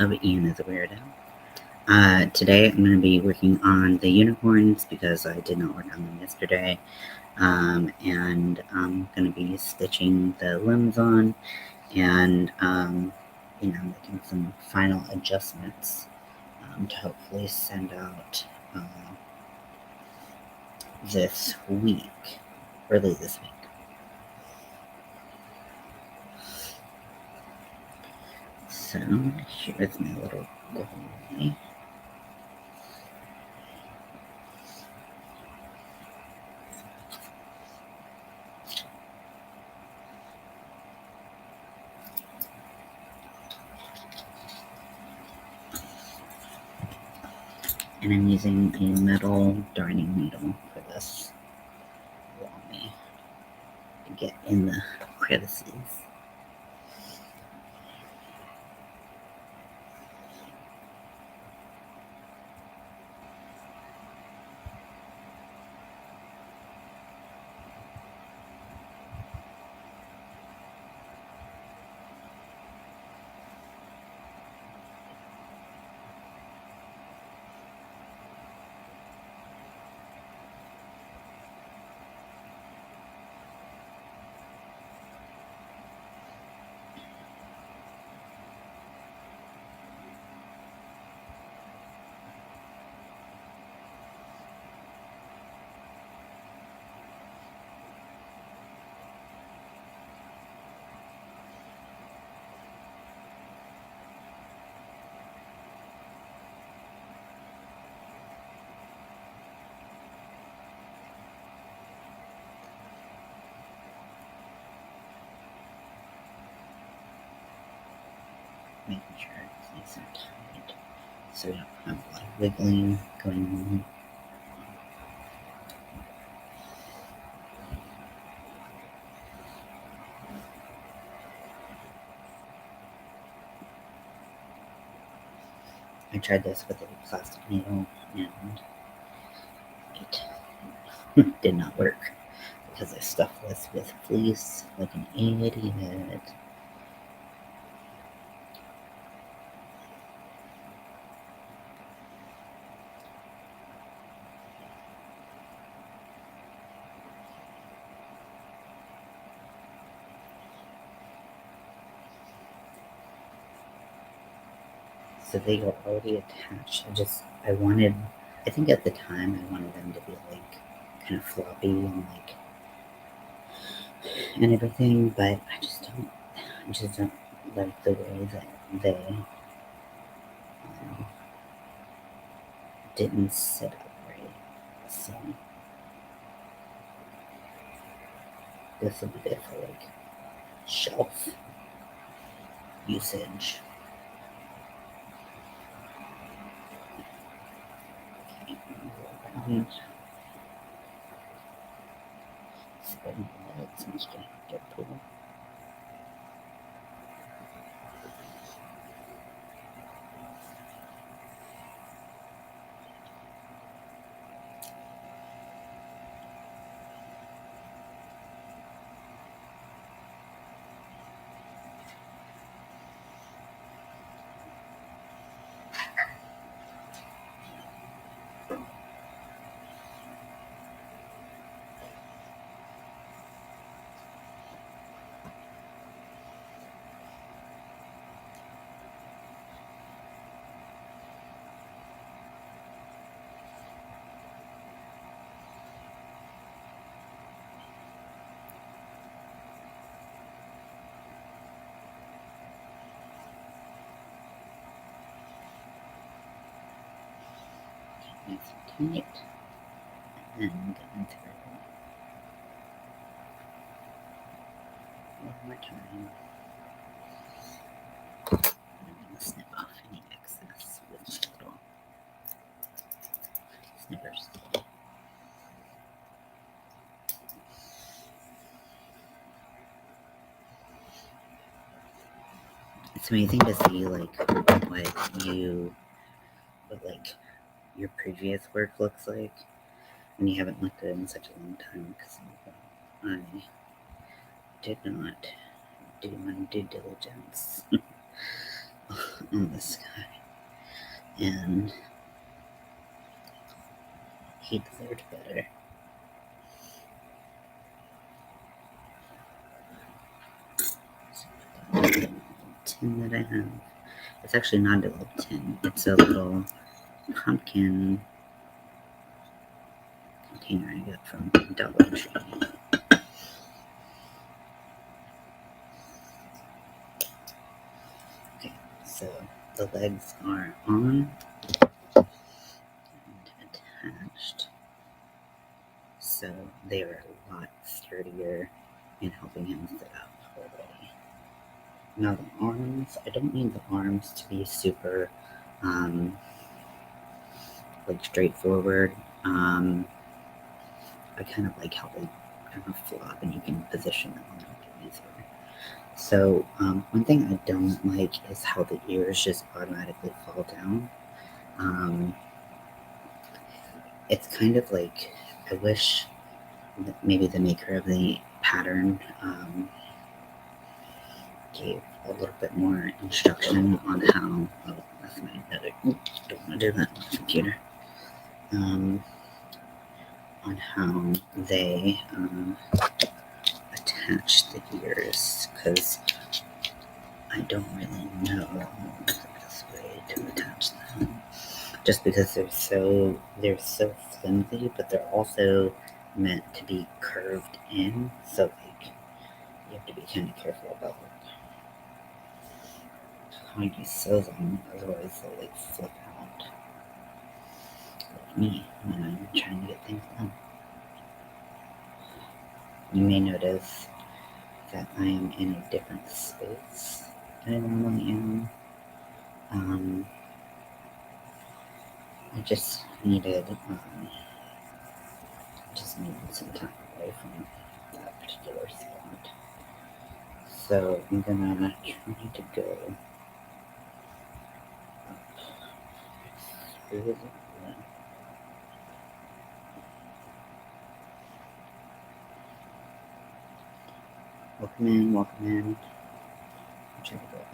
of Ian is a Weirdo. Today I'm going to be working on the unicorns because I did not work on them yesterday. And I'm going to be stitching the limbs on and, making some final adjustments to hopefully send out this week, early this week. So here's my little goalie. And I'm using a metal darning needle for this. Allow me to get in the crevices. Making sure it's nice and tight so we don't have a lot of wiggling going on. I tried this with a plastic needle and it did not work because I stuffed this with fleece like an idiot. So they were already attached. I think at the time I wanted them to be like kind of floppy and everything, but I just don't like the way that they didn't sit up right. So this will be good for like shelf usage. Okay, around. Spin the legs and just get pulled. Nice and tight. And going through one more time. I'm going to snip off any excess with my little snippers. It's amazing to see what your previous work looks like when you haven't looked at it in such a long time, because I did not do my due diligence. on this guy, and he deserved better. Tin that I have. It's actually not a little tin. It's a little pumpkin container I got from Dollar Tree. Okay, so the legs are on and attached, so they are a lot sturdier in helping him sit up already. Now the arms, I don't need the arms to be super like straightforward. I kind of like how they kind of flop and you can position them a little bit easier. So one thing I don't like is how the ears just automatically fall down. It's kind of like, I wish that maybe the maker of the pattern gave a little bit more instruction on how, oh, that's my other, don't want to do that on the computer, on how they attach the ears, because I don't really know the best way to attach them. Just because they're so flimsy, but they're also meant to be curved in, so like you have to be kind of careful about how you sew them, otherwise they'll like flip out. Like me when I'm trying to get things done. You may notice that I am in a different space than I normally am. I just needed some time away from that particular spot. So I'm gonna try to go up through the welcome in. I'm trying to go up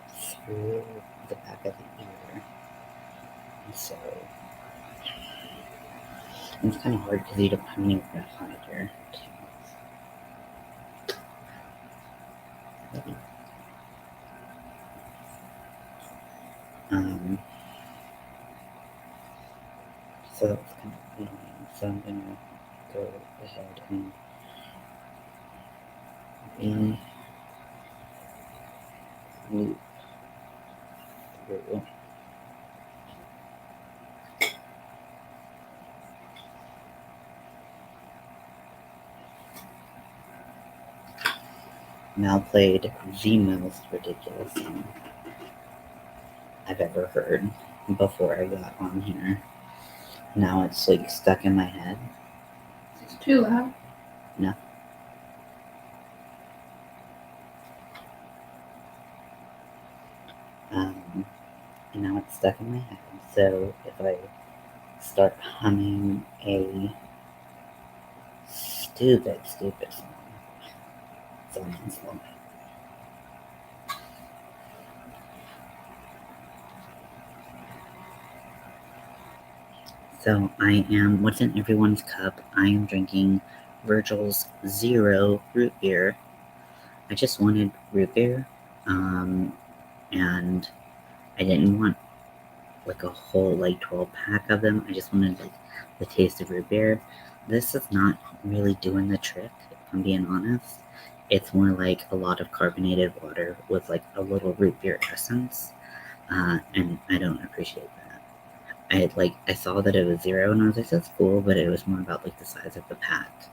through the back of the ear. And so it's kind of hard because you don't have anywhere to hide your tails. So that's kind of annoying. So I'm gonna go ahead and loop through. Now played the most ridiculous song I've ever heard before I got on here. Now it's like stuck in my head. It's too loud. No. And now it's stuck in my head. So if I start humming a stupid song, it's on slow. So I am, what's in everyone's cup? I am drinking Virgil's Zero root beer. I just wanted root beer, and I didn't want like a whole like 12 pack of them. I just wanted like the taste of root beer. This is not really doing the trick, if I'm being honest. It's more like a lot of carbonated water with like a little root beer essence, and I don't appreciate that. I saw that it was zero, and I was like, that's cool, but it was more about like the size of the pack.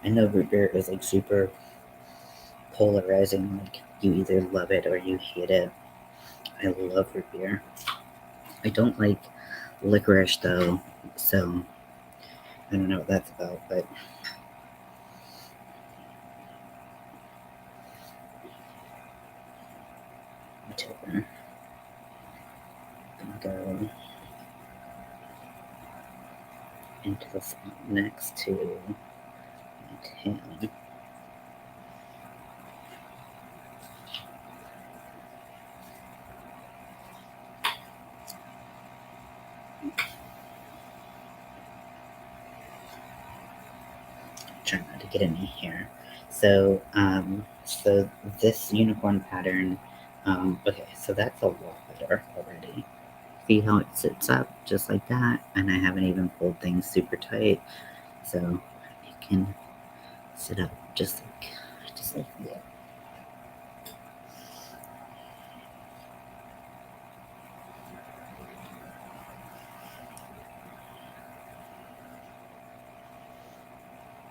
I know root beer is like super polarizing. Like you either love it or you hate it. I love root beer. I don't like licorice though, so I don't know what that's about, but whatever. I'm gonna go into the spot next to tail. Try not to get any hair. So this unicorn pattern, okay, so that's a lot better already. See how it sits up just like that, and I haven't even pulled things super tight, so it can sit up just like that.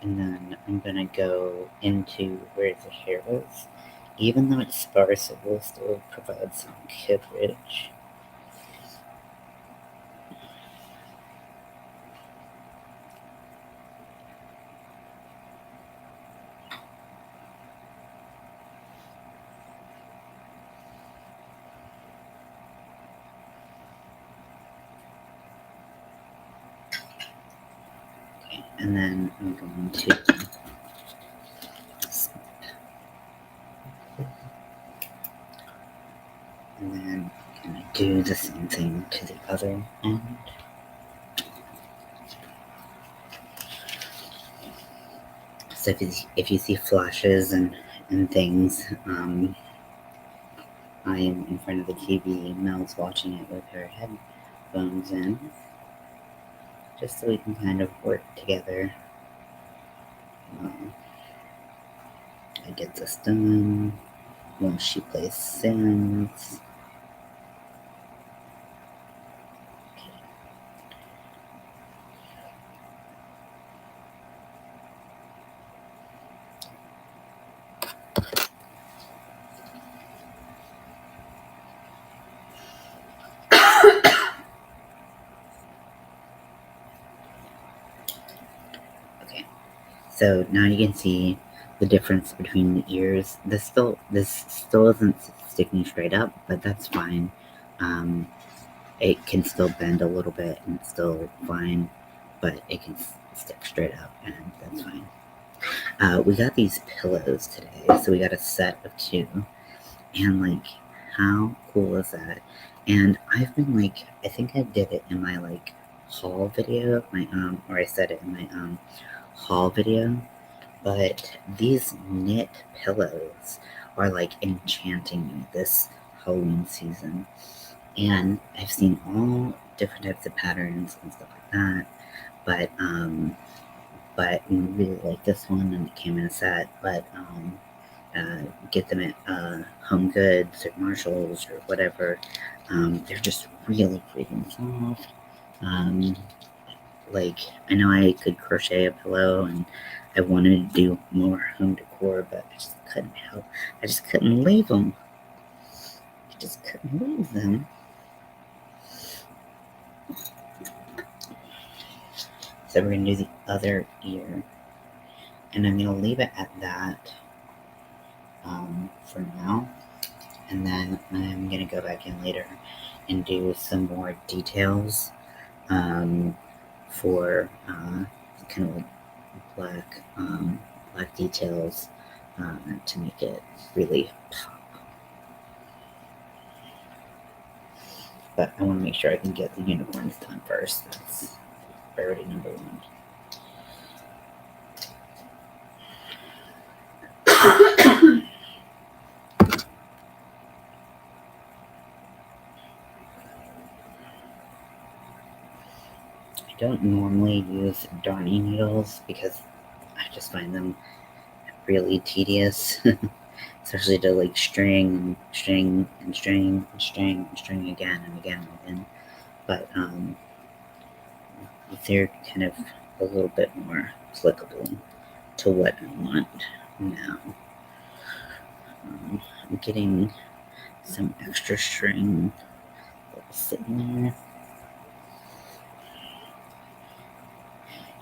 And then I'm gonna go into where the hair was. Even though it's sparse, it will still provide some coverage. Okay, and then I'm going to and then I'm gonna do the same thing to the other end. So if you see flashes and things, I am in front of the TV. Mel's watching it with her headphones in, just so we can kind of work together. I get this done while she plays Sims. Okay, so now you can see the difference between the ears. This still isn't sticking straight up, but that's fine. It can still bend a little bit and it's still fine, but it can stick straight up, and that's fine. We got these pillows today, so we got a set of 2, and like, how cool is that? And I've been like, I think I did it in my like haul video, or I said it in my haul video, but these knit pillows are like enchanting me this Halloween season. And I've seen all different types of patterns and stuff like that, but I really like this one, and it came in a set. But get them at Home Goods or Marshalls or whatever. They're just really freaking soft. Like, I know I could crochet a pillow, and I wanted to do more home decor, but I just couldn't help. I just couldn't leave them. I just couldn't leave them. So we're gonna do the other ear, and I'm gonna leave it at that for now, and then I'm gonna go back in later and do some more details for kind of like black details to make it really pop. But I want to make sure I can get the unicorns done first. That's priority number 1. I don't normally use darning needles because I just find them really tedious, especially to like string again and again. But they're kind of a little bit more applicable to what I want now. I'm getting some extra string sitting there.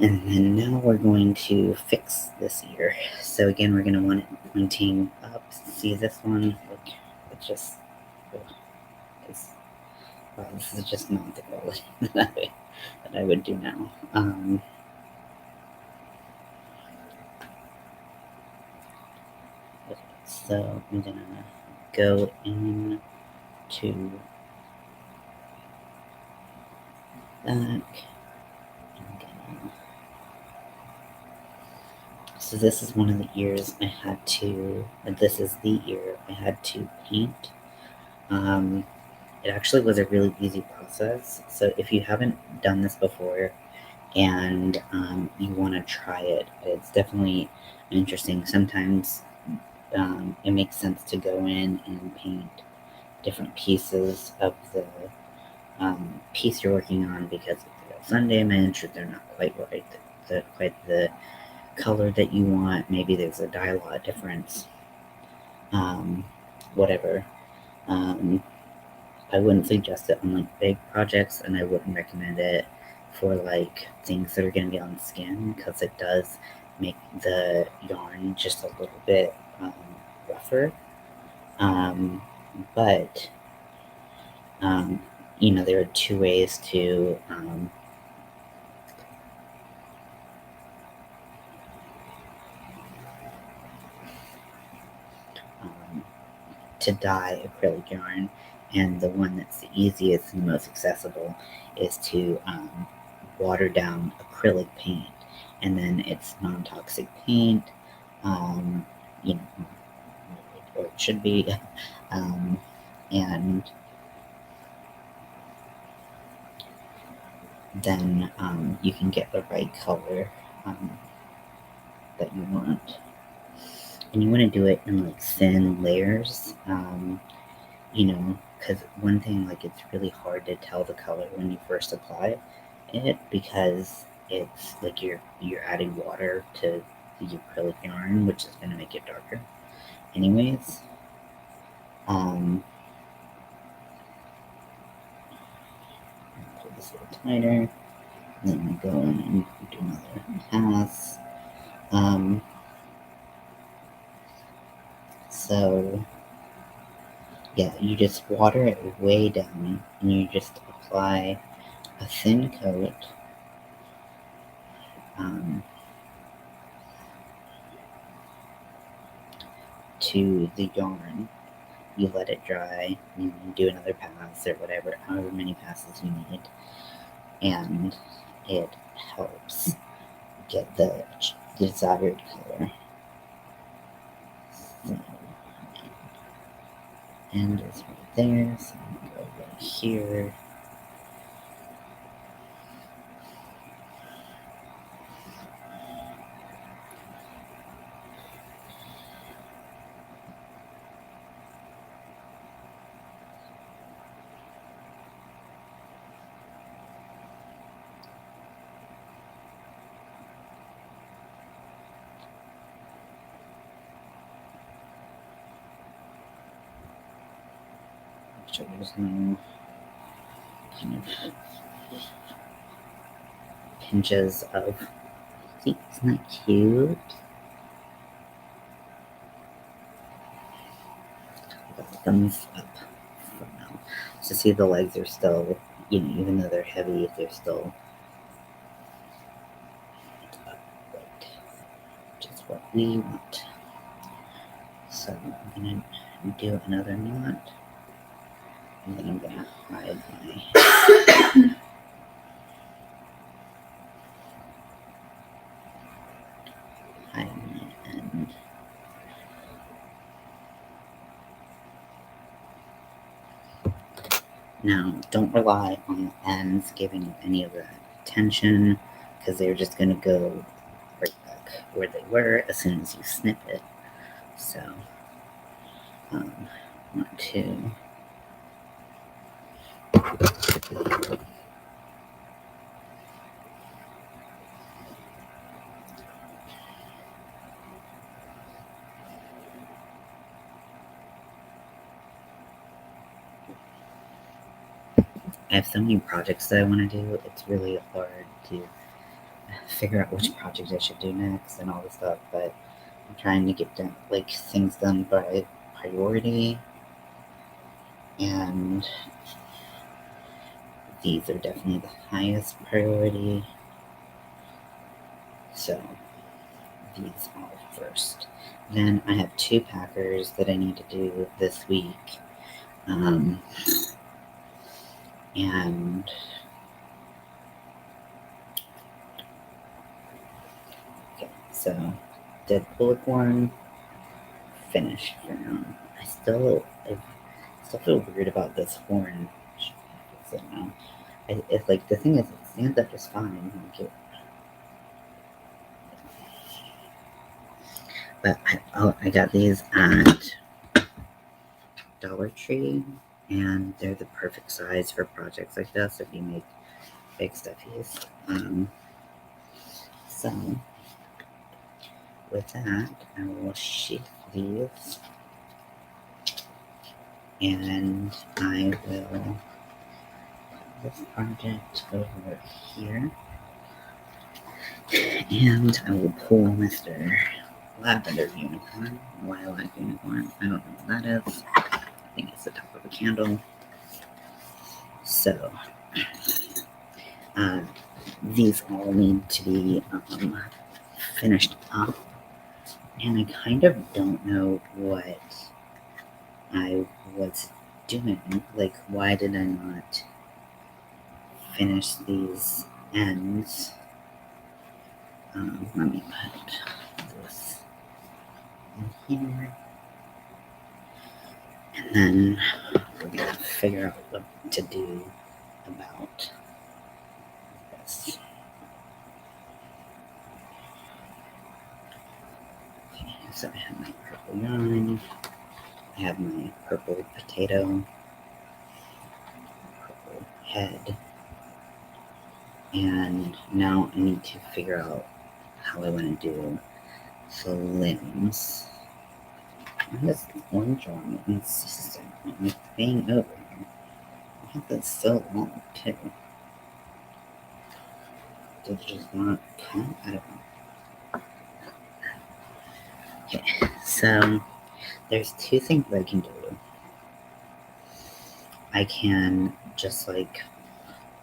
And then now we're going to fix this ear. So again, we're going to want it pointing up. See this one? Look, it's just, wow, this is just not the quality that I would do now. So I'm gonna go into back. So this is one of the ears I had to. This is the ear I had to paint. It actually was a really easy process. So if you haven't done this before and you want to try it, it's definitely interesting. Sometimes it makes sense to go in and paint different pieces of the piece you're working on because if they got sun damage or they're not quite right, quite the color that you want. Maybe there's a dye lot difference. Whatever. Um, I wouldn't suggest it on like big projects, and I wouldn't recommend it for like things that are going to be on skin because it does make the yarn just a little bit rougher. Um, but there are two ways to dye acrylic yarn, and the one that's the easiest and the most accessible is to water down acrylic paint, and then it's non-toxic paint, um, you know, or it should be, and then you can get the right color that you want. And you want to do it in like thin layers, because one thing, like, it's really hard to tell the color when you first apply it because it's like you're adding water to the acrylic yarn, which is going to make it darker anyways. Pull this a little tighter, then we go in and do another pass. So yeah, you just water it way down and you just apply a thin coat to the yarn. You let it dry, you do another pass or whatever, however many passes you need, and it helps get the desired color. So, and it's right there, so I'm gonna go right here. Make sure there's no kind of pinches of. See, isn't that cute? Thumbs up for now. So see, the legs are still, even though they're heavy, they're still upright, which is what we want. So I'm gonna do another knot, and then I'm gonna hide my end. Now, don't rely on the ends giving any of that tension, because they're just going to go right back where they were as soon as you snip it. So, want to I have so many projects that I want to do. It's really hard to figure out which project I should do next and all this stuff, but I'm trying to get done, like, things done by priority, and these are definitely the highest priority. So these are first. Then I have 2 packers that I need to do this week. And okay, so Deadpool corn finished for now. I still feel weird about this horn. So now, it's like the thing is, it stands up just fine. Like but I got these at Dollar Tree, and they're the perfect size for projects like this if you make big stuffies. So with that, I will sheath these, and I will put this project over here, and I will pull Mr. Lavender Unicorn, Lilac Unicorn. I don't know what that is. I think it's the top of a candle. So, these all need to be finished up, and I kind of don't know what I was doing. Like, why did I not finish these ends? Let me put this in here, and then we're gonna figure out what to do about this. Okay, so I have my purple yarn, I have my purple potato, purple head, and now I need to figure out how I want to do the limbs. And this orange one insistent being over here. I think that's so long too. Did it just not cut? I don't know. Okay, so there's 2 things I can do. I can just like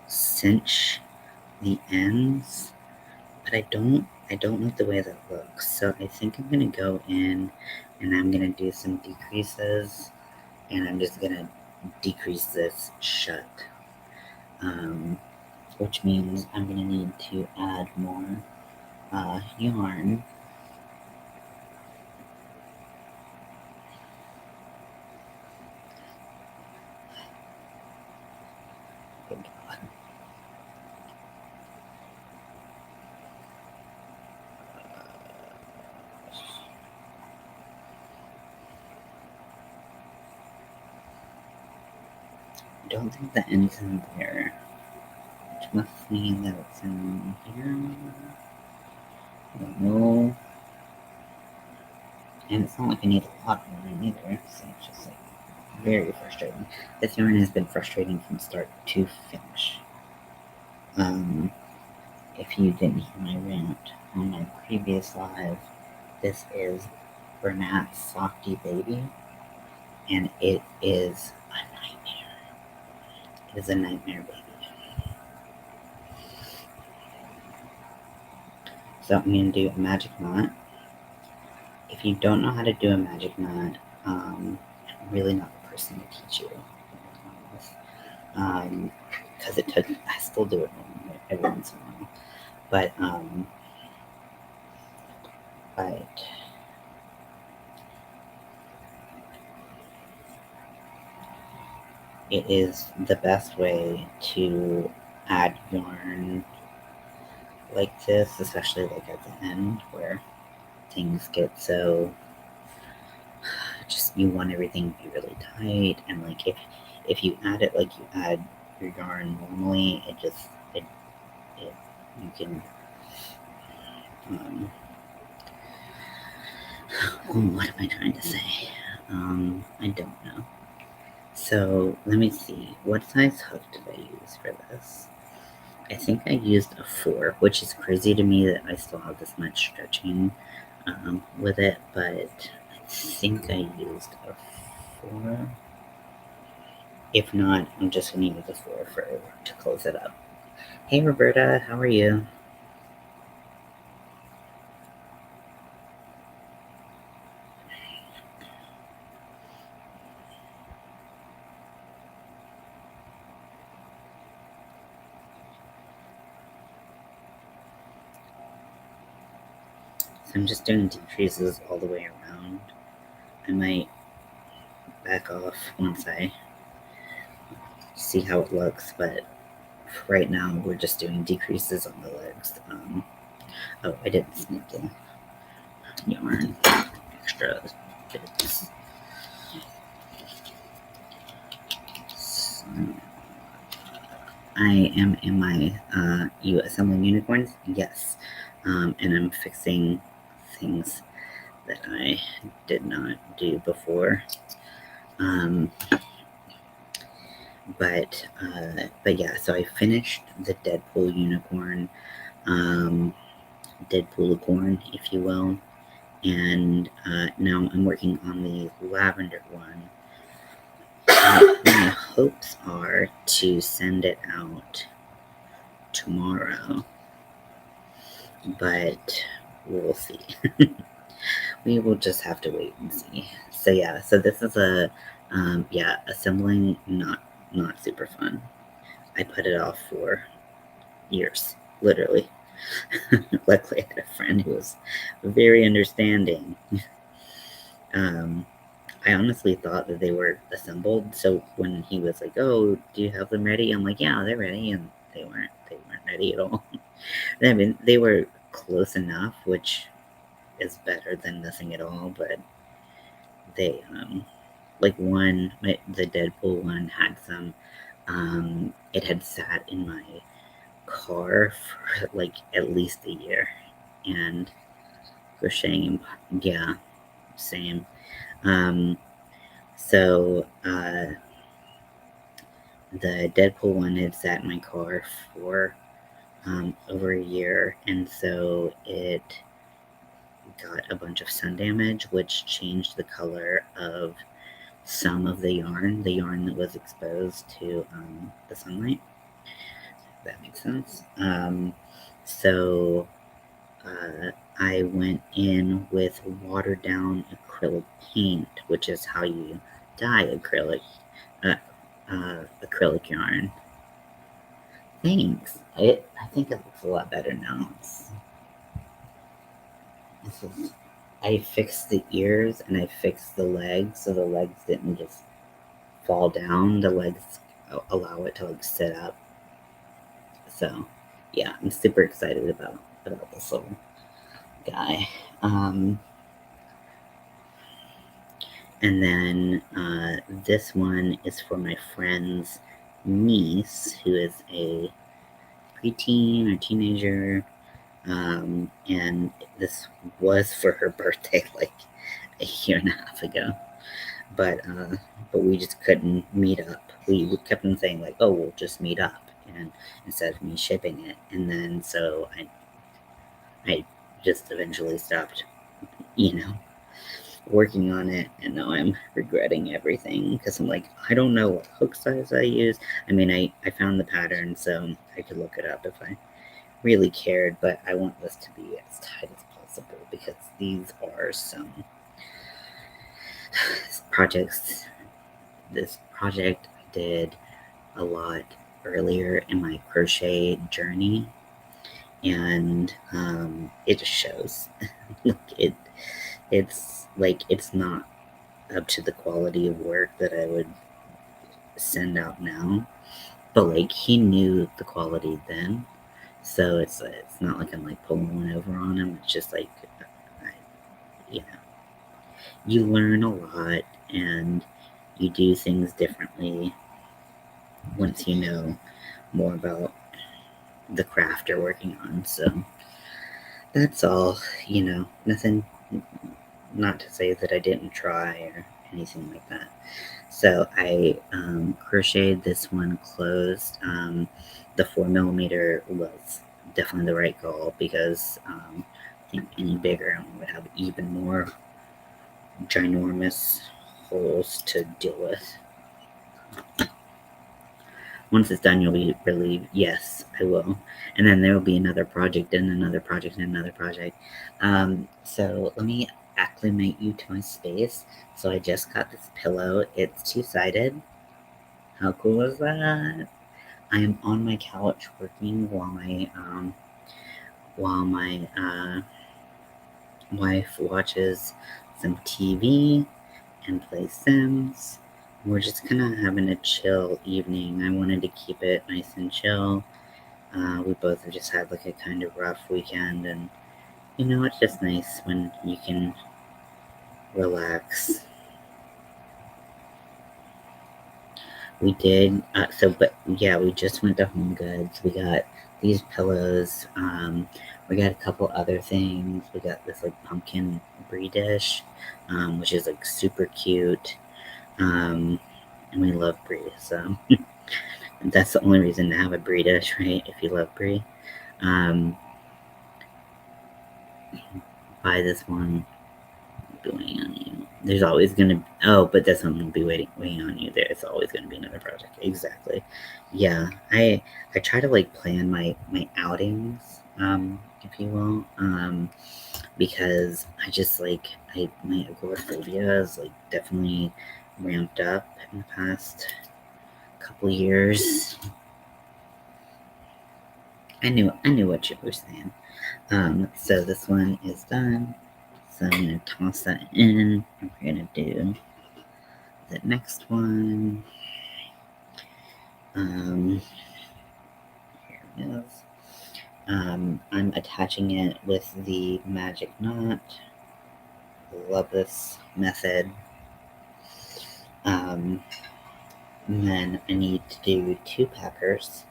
cinch the ends, but I don't like the way that looks. So I think I'm gonna go in and I'm gonna do some decreases, and I'm just gonna decrease this shut. Which means I'm gonna need to add more yarn. Good God. I don't think the end's in there, which must mean that it's in here. I don't know. And it's not like I need a lot of yarn either, so it's just like very frustrating. This yarn has been frustrating from start to finish. If you didn't hear my rant on my previous live, this is Bernat's Softy Baby, and it is a nightmare. It is a nightmare baby. So I'm going to do a magic knot. If you don't know how to do a magic knot, I'm really not the person to teach you. Because I still do it every once in a while. But it is the best way to add yarn like this, especially like at the end where things get so just you want everything to be really tight, and like if you add it like you add your yarn normally, it you can what am I trying to say? I don't know. So let me see. What size hook did I use for this? I think I used a 4, which is crazy to me that I still have this much stretching with it, but I think I used a 4. If not, I'm just going to use a 4 to close it up. Hey, Roberta, how are you? So I'm just doing decreases all the way around. I might back off once I see how it looks, but right now we're just doing decreases on the legs. Oh, I didn't sneak in yarn extra bits. So, I am in my you assembling unicorns? Yes. And I'm fixing things that I did not do before. But yeah, so I finished the Deadpool unicorn, Deadpoolicorn, if you will, and now I'm working on the lavender one. My hopes are to send it out tomorrow, but we'll see. We will just have to wait and see. So yeah, so this is assembling not super fun. I put it off for years, literally. Luckily, I had a friend who was very understanding. I honestly thought that they were assembled. So when he was like, "Oh, do you have them ready?" I'm like, "Yeah, they're ready," and they weren't. They weren't ready at all. I mean, they were close enough, which is better than nothing at all. But they, like the Deadpool one had some. It had sat in my car for like at least a year, and crocheting, yeah, same. Um, so the Deadpool one had sat in my car for over a year, and so it got a bunch of sun damage, which changed the color of some of the yarn that was exposed to the sunlight. If that makes sense. So I went in with watered down acrylic paint, which is how you dye uh, acrylic yarn. Thanks. I think it looks a lot better now. I fixed the ears and I fixed the legs, so the legs didn't just fall down. The legs allow it to like sit up. So yeah, I'm super excited about this little guy. And then this one is for my friend's niece, who is a preteen or teenager. And this was for her birthday like a year and a half ago. But we just couldn't meet up. We kept on saying like, "Oh, we'll just meet up," and instead of me shipping it. And then so I just eventually stopped, you know, working on it, and now I'm regretting everything because I'm like, I don't know what hook size I use. I mean, I found the pattern, so I could look it up if I really cared, but I want this to be as tight as possible because these are some projects. This project I did a lot earlier in my crochet journey, and it just shows. like it's not up to the quality of work that I would send out now. But like he knew the quality then, so it's not like I'm like pulling one over on him. It's just like I, you know, you learn a lot and you do things differently once you know more about the craft you're working on. So that's all. Nothing. Not to say that I didn't try or anything like that. So I crocheted this one closed. The 4mm was definitely the right call because I think any bigger would have even more ginormous holes to deal with. Once it's done, you'll be relieved. Yes, I will. And then there will be another project and another project and another project. So let me acclimate you to my space. So I just got this pillow. It's two-sided. How cool is that? I am on my couch working while my wife watches some TV and plays Sims. We're just kind of having a chill evening. I wanted to keep it nice and chill. We both have just had like a kind of rough weekend, and it's just nice when you can relax. We did. But yeah, we just went to Home Goods. We got these pillows. We got a couple other things. We got this like pumpkin brie dish, which is like super cute. And we love brie, so that's the only reason to have a brie dish, right? If you love brie, um, buy this one. Weighing on you. There's always gonna. Oh, but this one will be weighing on you. There's always gonna be another project. Exactly. Yeah, I try to like plan my outings, if you will, because I just like my agoraphobia is like definitely ramped up in the past couple years. I knew what you were saying. So this one is done. So I'm gonna toss that in. We're gonna do the next one. Here it is. I'm attaching it with the magic knot. Love this method. And then I need to do 2 packers.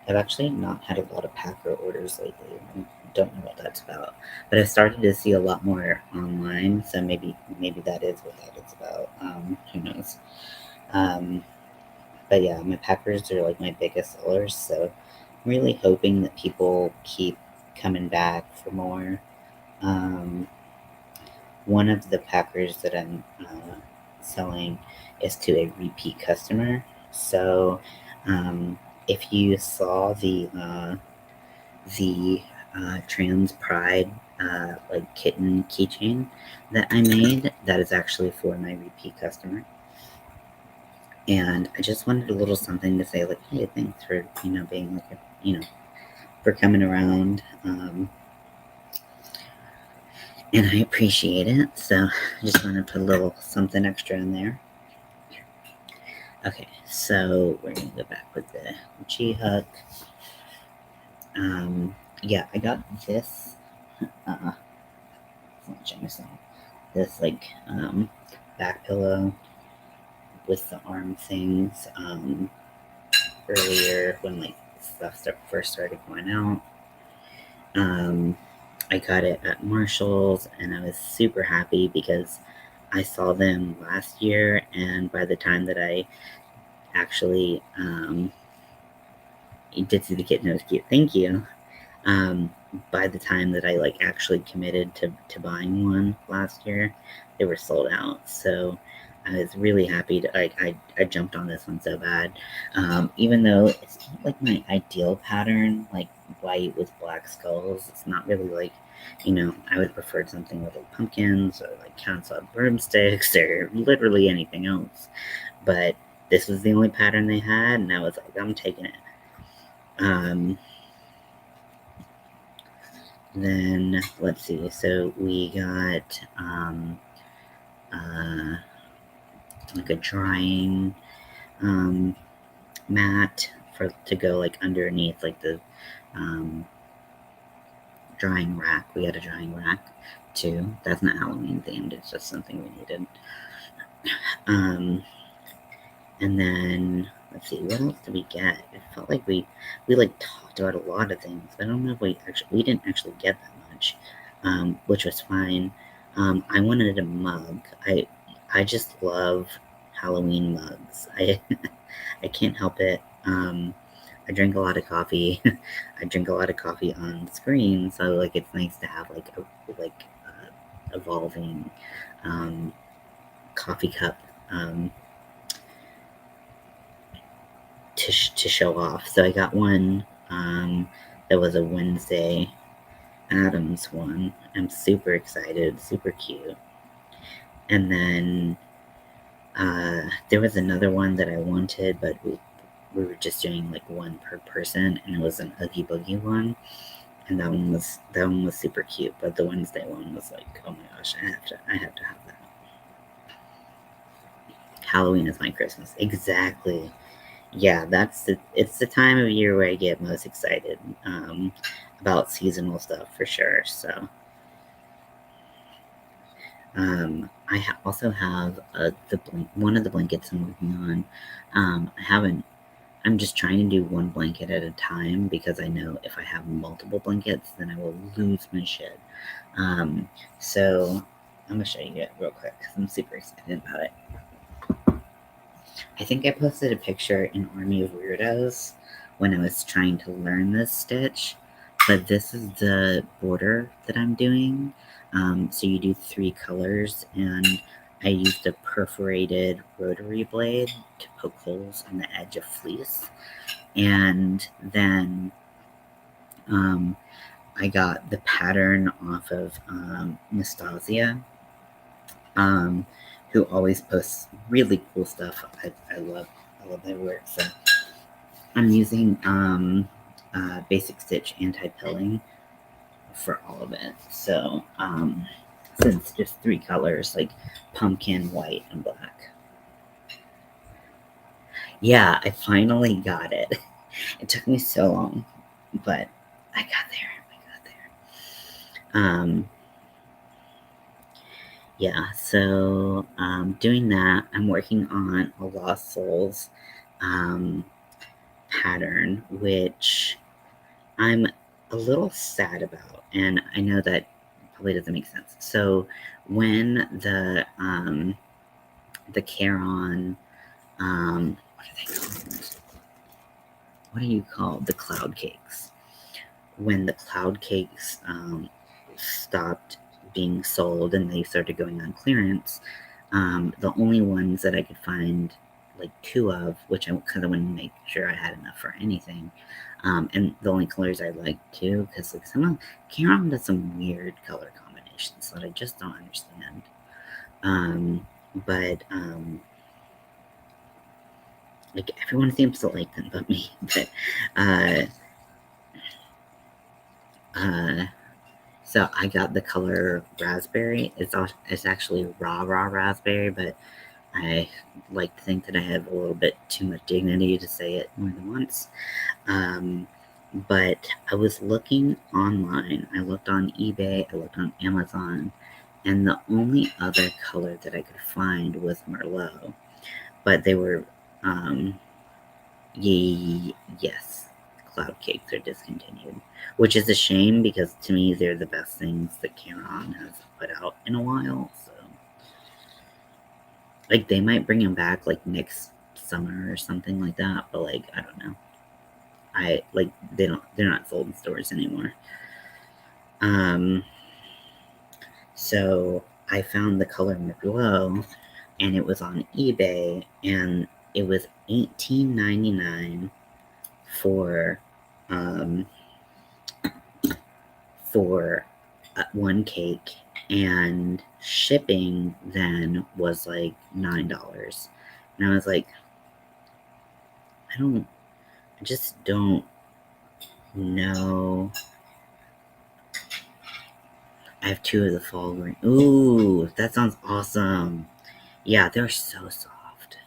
I've actually not had a lot of packer orders lately. I don't know what that's about, but I've started to see a lot more online. So maybe that is what that is about. Who knows? Um, but yeah, my packers are like my biggest sellers. So I'm really hoping that people keep coming back for more. Um, One of the packers that I'm selling is to a repeat customer. So if you saw the trans pride like kitten keychain that I made, that is actually for my repeat customer. And I just wanted a little something to say, like, hey, thanks for being like for coming around. And I appreciate it. So I just want to put a little something extra in there. Okay, so we're gonna go back with the G hook. Yeah, I got this. Uh, this like back pillow with the arm things earlier when like stuff first started going out. I got it at Marshall's, and I was super happy because I saw them last year, and by the time that I actually did see the kitten, it was cute. Thank you. By the time that I like actually committed to buying one last year, they were sold out. So I was really happy to I jumped on this one so bad. Even though it's not like my ideal pattern, like white with black skulls. It's not really like I would prefer something with like pumpkins or like council broomsticks or literally anything else. But this was the only pattern they had, and I was like, I'm taking it. Then let's see. So we got like a drying mat for to go like underneath like the um, drying rack. We got a drying rack too. That's not Halloween themed. It's just something we needed. And then let's see, what else did we get? It felt like we like talked about a lot of things, but I don't know if we didn't actually get that much, which was fine. I wanted a mug. I just love Halloween mugs. I can't help it. I drink a lot of coffee. I drink a lot of coffee on screen, so like it's nice to have like a evolving coffee cup. To show off. So I got one that was a Wednesday Adams one. I'm super excited, super cute. And then there was another one that I wanted, but we were just doing like one per person, and it was an Oogie Boogie one. and that one was super cute. But the Wednesday one was like, oh my gosh, I have to have that. Halloween is my Christmas. Exactly. Yeah, it's the time of year where I get most excited about seasonal stuff for sure. So I also have one of the blankets I'm working on. I haven't. I'm just trying to do one blanket at a time because I know if I have multiple blankets, then I will lose my shit. Um, so I'm gonna show you it real quick because I'm super excited about it. I think I posted a picture in Army of Weirdos when I was trying to learn this stitch, but this is the border that I'm doing. So you do 3 colors, and I used a perforated rotary blade to poke holes in the edge of fleece. And then I got the pattern off of Nastasia, who always posts really cool stuff. I love their work. So I'm using Basic Stitch anti-pilling for all of it. So since just 3 colors like pumpkin, white, and black. Yeah, I finally got it. It took me so long, but I got there. Yeah, so doing that, I'm working on a Lost Souls pattern, which I'm a little sad about, and I know that probably doesn't make sense. So when the Charon, what are they called? What do you call the cloud cakes? When the cloud cakes stopped being sold and they started going on clearance, the only ones that I could find like 2 of, which I kind of wanted to make sure I had enough for anything, and the only colors I like too, because like some of Cameron does some weird color combinations that I just don't understand. But like everyone seems to like them but me. But uh, uh, so I got the color raspberry. It's actually raw raspberry, but I like to think that I have a little bit too much dignity to say it more than once. But I was looking online. I looked on eBay, I looked on Amazon, and the only other color that I could find was Merlot. But they were, yes, cloud cakes are discontinued, which is a shame because to me they're the best things that Caron has put out in a while. So, like, they might bring them back like next summer or something like that. But like, I don't know. They're not sold in stores anymore. So I found the color Merlot, and it was on eBay, and it was $18.99 for for one cake, and shipping then was like $9, and I was like, I just don't know. I have 2 of the fall green. Ooh, that sounds awesome. Yeah, they're so soft.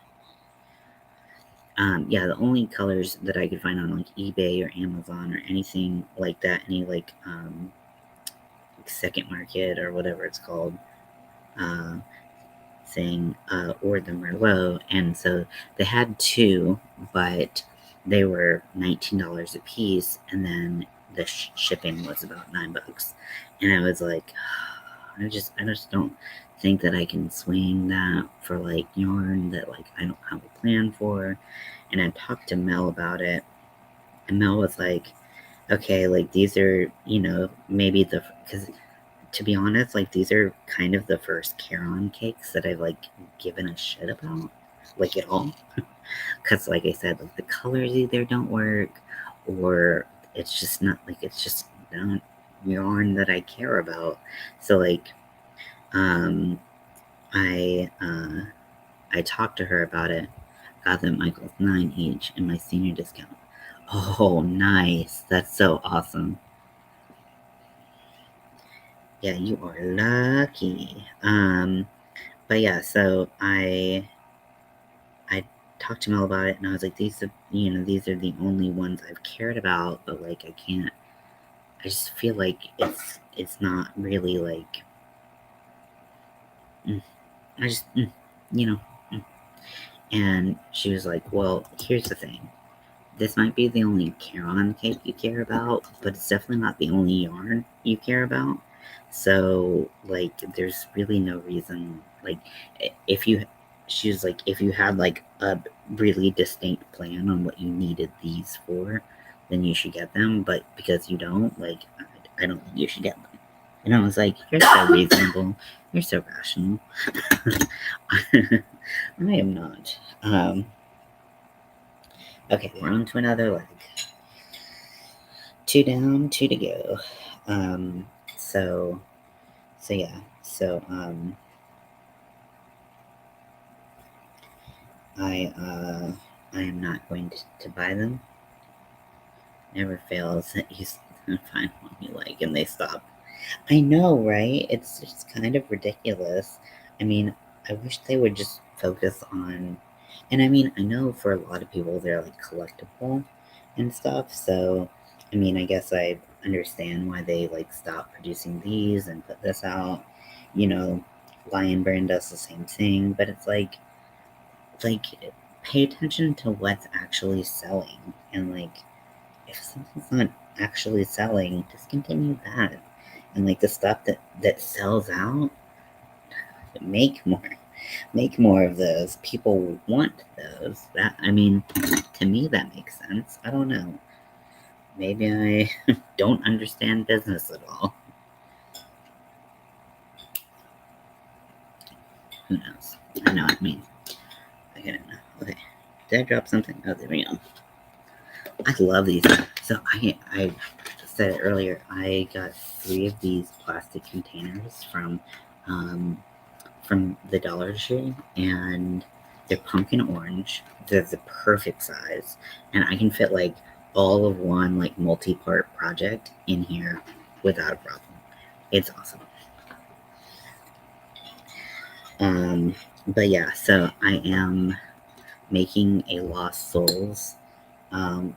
Yeah, the only colors that I could find on like eBay or Amazon or anything like that, any like Second Market or whatever it's called, uh, thing, or the Merlot, and so they had 2, but they were $19 a piece, and then the shipping was about $9, and I was like, I just don't think that I can swing that for like yarn that like I don't have a plan for. And I talked to Mel about it, and Mel was like, okay, like these are, maybe because to be honest, like these are kind of the first Caron cakes that I've like given a shit about, like at all. Because like I said, like the colors either don't work, or it's just not yarn that I care about. So like, um, I talked to her about it, got them Michael's 9 each in my senior discount. Oh, nice! That's so awesome. Yeah, you are lucky. But yeah, so I talked to Mel about it, and I was like, these are the only ones I've cared about, but like I can't. I just feel like it's not really like. I just you know. And she was like, well, here's the thing. This might be the only Caron cake you care about, but it's definitely not the only yarn you care about. So, like, there's really no reason. Like, if you, she was like, if you had like a really distinct plan on what you needed these for, then you should get them. But because you don't, like, I don't think you should get them. And I was like, you're so reasonable. You're so rational. I am not. Okay, we're on to another leg. 2 down, 2 to go. Um, so, yeah. So, I am not going to buy them. Never fails. You find one you like and they stop. I know, right? It's just kind of ridiculous. I mean, I wish they would just focus on, and I mean, I know for a lot of people they're like collectible and stuff. So, I mean, I guess I understand why they like stop producing these and put this out. You know, Lion Brand does the same thing, but it's like pay attention to what's actually selling, and like if something's not actually selling, discontinue that. And like the stuff that sells out, make more. Make more of those. People want those. That, I mean, to me that makes sense. I don't know. Maybe I don't understand business at all. Who knows? I know what I mean. I don't know. Okay. Did I drop something? Oh, there we go. I love these. So I said it earlier. I got 3 of these plastic containers from the Dollar Tree, and they're pumpkin orange. They're the perfect size, and I can fit like all of one like multi-part project in here without a problem. It's awesome. But yeah, so I am making a Lost Souls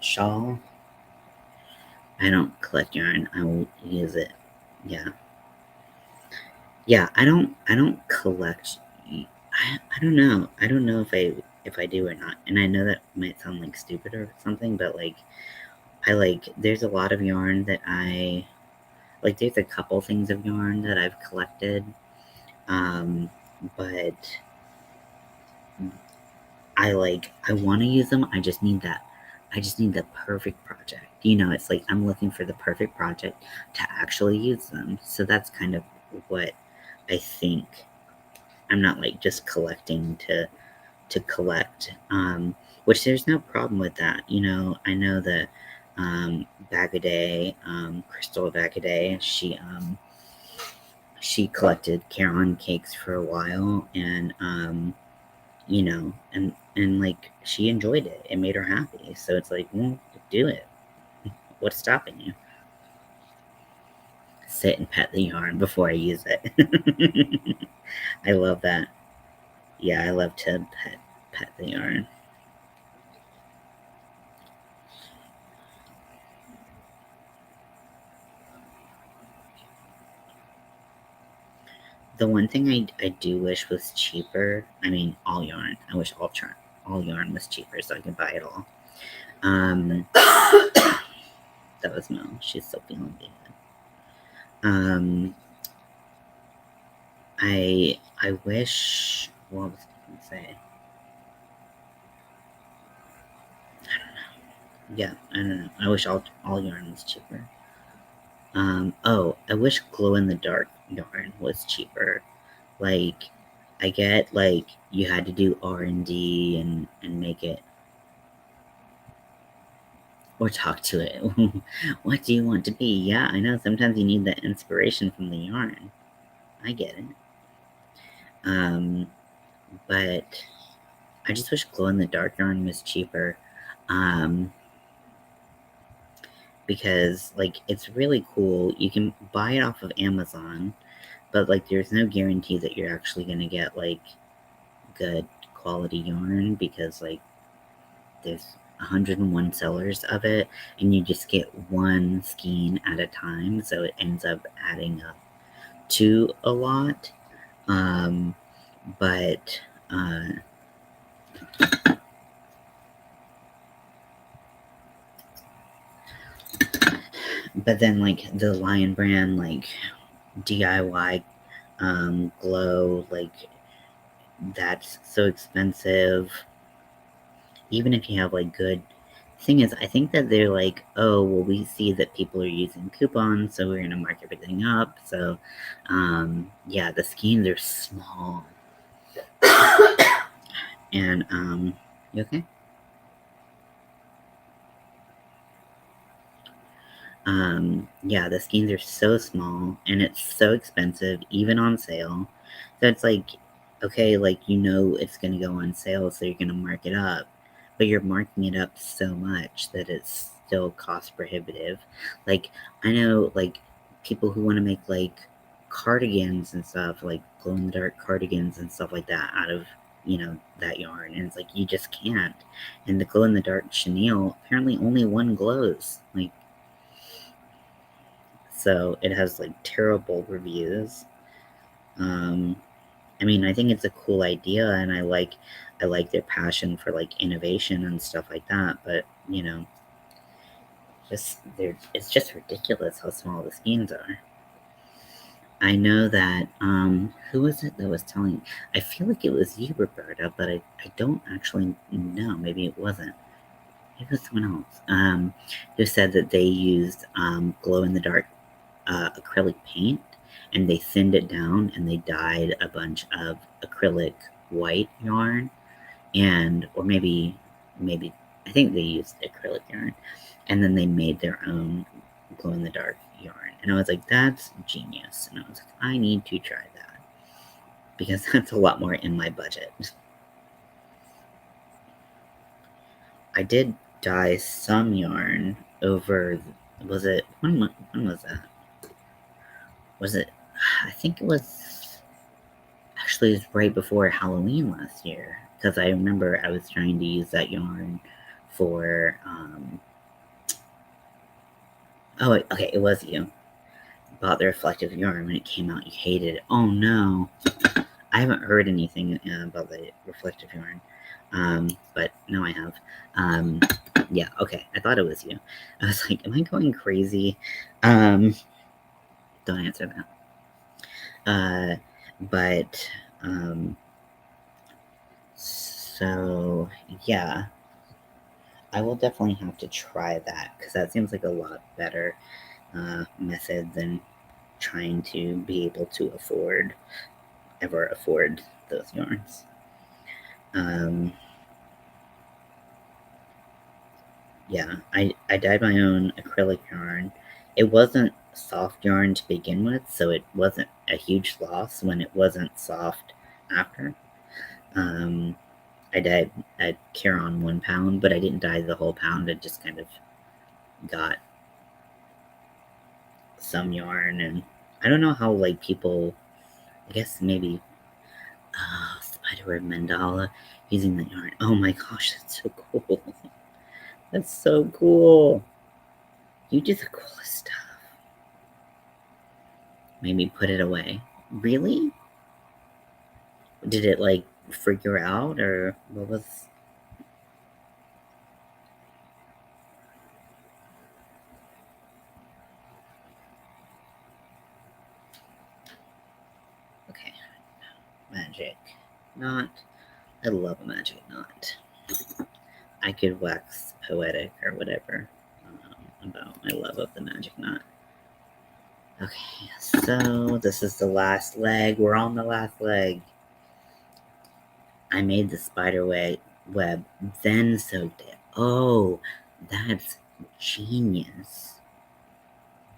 shawl. I don't collect yarn. I will use it. Yeah, yeah. I don't collect. I don't know. I don't know if I do or not. And I know that might sound like stupid or something, but like I like there's a lot of yarn that I like. There's a couple things of yarn that I've collected, um, but I want to use them. I just need that. I just need the perfect project. You know, it's like I'm looking for the perfect project to actually use them. So that's kind of what I think. I'm not like just collecting to collect, which there's no problem with that. You know, I know that Bagaday, Crystal Bagaday, she collected Caron cakes for a while, and you know, and like she enjoyed it. It made her happy. So it's like, well, do it. What's stopping you? Sit and pet the yarn before I use it. I love that. Yeah, I love to pet the yarn. The one thing I do wish was cheaper. I mean, all yarn. I wish all yarn was cheaper so I could buy it all. That was Mo. She's still feeling bad. Um, I wish. What was I gonna say? Yeah, I don't know. I wish all yarn was cheaper. Oh, I wish glow in the dark yarn was cheaper. Like, I get like you had to do R&D and make it or talk to it. What do you want to be? Yeah, I know sometimes you need that inspiration from the yarn. I get it. Um, but I just wish glow in the dark yarn was cheaper. Um, because like it's really cool. You can buy it off of Amazon, but like there's no guarantee that you're actually gonna get like good quality yarn because like there's 101 sellers of it and you just get one skein at a time, so it ends up adding up to a lot. Um, but but then like the Lion brand like DIY glow, like that's so expensive. Even if you have like good thing is, I think that they're like, oh well, we see that people are using coupons, so we're gonna mark everything up. So yeah, the skeins are small. And you okay? Yeah, the skeins are so small and it's so expensive, even on sale. So it's like, okay, like it's gonna go on sale, so you're gonna mark it up, but you're marking it up so much that it's still cost prohibitive. Like I know like people who want to make like cardigans and stuff, like glow in the dark cardigans and stuff like that out of that yarn, and it's like you just can't. And the glow in the dark chenille, apparently only one glows. Like so it has like terrible reviews. Um, I mean, I think it's a cool idea, and I like their passion for like innovation and stuff like that. But it's just ridiculous how small the skeins are. I know that who was it that was telling? I feel like it was you, Roberta, but I don't actually know. Maybe it wasn't. It was someone else. Who said that they used glow in the dark acrylic paint, and they thinned it down and they dyed a bunch of acrylic white yarn, and or maybe I think they used acrylic yarn, and then they made their own glow in the dark yarn. And I was like, that's genius. And I was like, I need to try that because that's a lot more in my budget. I did dye some yarn over. Was it when was that? Was it? I think it was actually, it was right before Halloween last year because I remember I was trying to use that yarn for. Oh, okay, it was you. Bought the reflective yarn when it came out. You hated it. Oh no! I haven't heard anything about the reflective yarn, but now I have. Yeah, okay. I thought it was you. I was like, am I going crazy? Don't answer that. But so yeah, I will definitely have to try that because that seems like a lot better method than trying to be able to ever afford those yarns. Um, yeah, I dyed my own acrylic yarn. It wasn't soft yarn to begin with, so it wasn't a huge loss when it wasn't soft after. Um, I dyed a Caron 1 pound, but I didn't dye the whole pound. I just kind of got some yarn, and I don't know how like people. I guess maybe spiderweb mandala using the yarn. Oh my gosh, that's so cool. That's so cool. You do the coolest stuff. Made me put it away. Really? Did it like freak you out or what was. Okay. Magic knot. I love a magic knot. I could wax poetic or whatever about my love of the magic knot. Okay, so this is the last leg. We're on the last leg. I made the spider web, then soaked it. Oh, that's genius.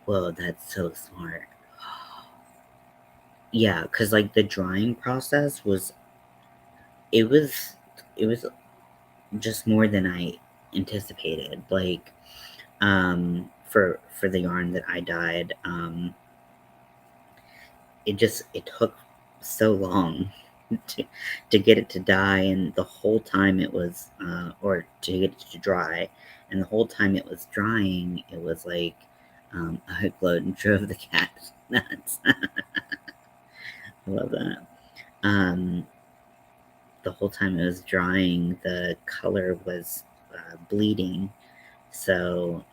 Whoa, that's so smart. Yeah, because like the drying process it was, it was just more than I anticipated. Like, for the yarn that I dyed. It took so long to get it to dye, and the whole time it was or to get it to dry, and the whole time it was drying, it was like I glowed and drove the cat nuts. I love that. Um, the whole time it was drying, the color was bleeding, so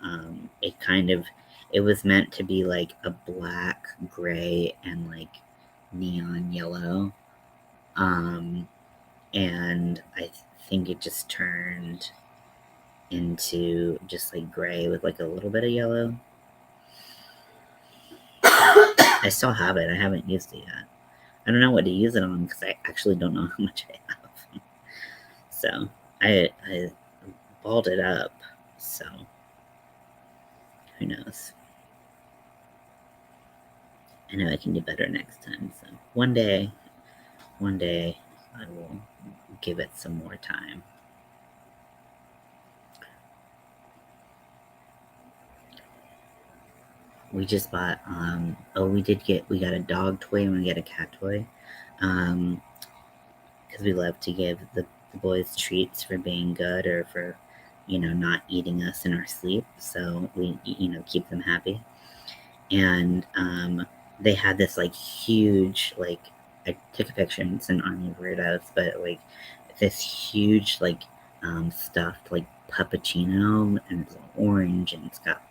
it was meant to be like a black, gray, and like neon yellow. And I think it just turned into just like gray with like a little bit of yellow. I still have it. I haven't used it yet. I don't know what to use it on because I actually don't know how much I have. So I balled it up. So who knows? I know I can do better next time. So one day I will give it some more time. We just bought we got a dog toy and we got a cat toy. Because we love to give the boys treats for being good or for, not eating us in our sleep. So we, keep them happy. And they had this like huge, like, I took a picture and it's an Army of Weirdos, but like this huge, like, stuffed, like, puppuccino, and it's orange and it's got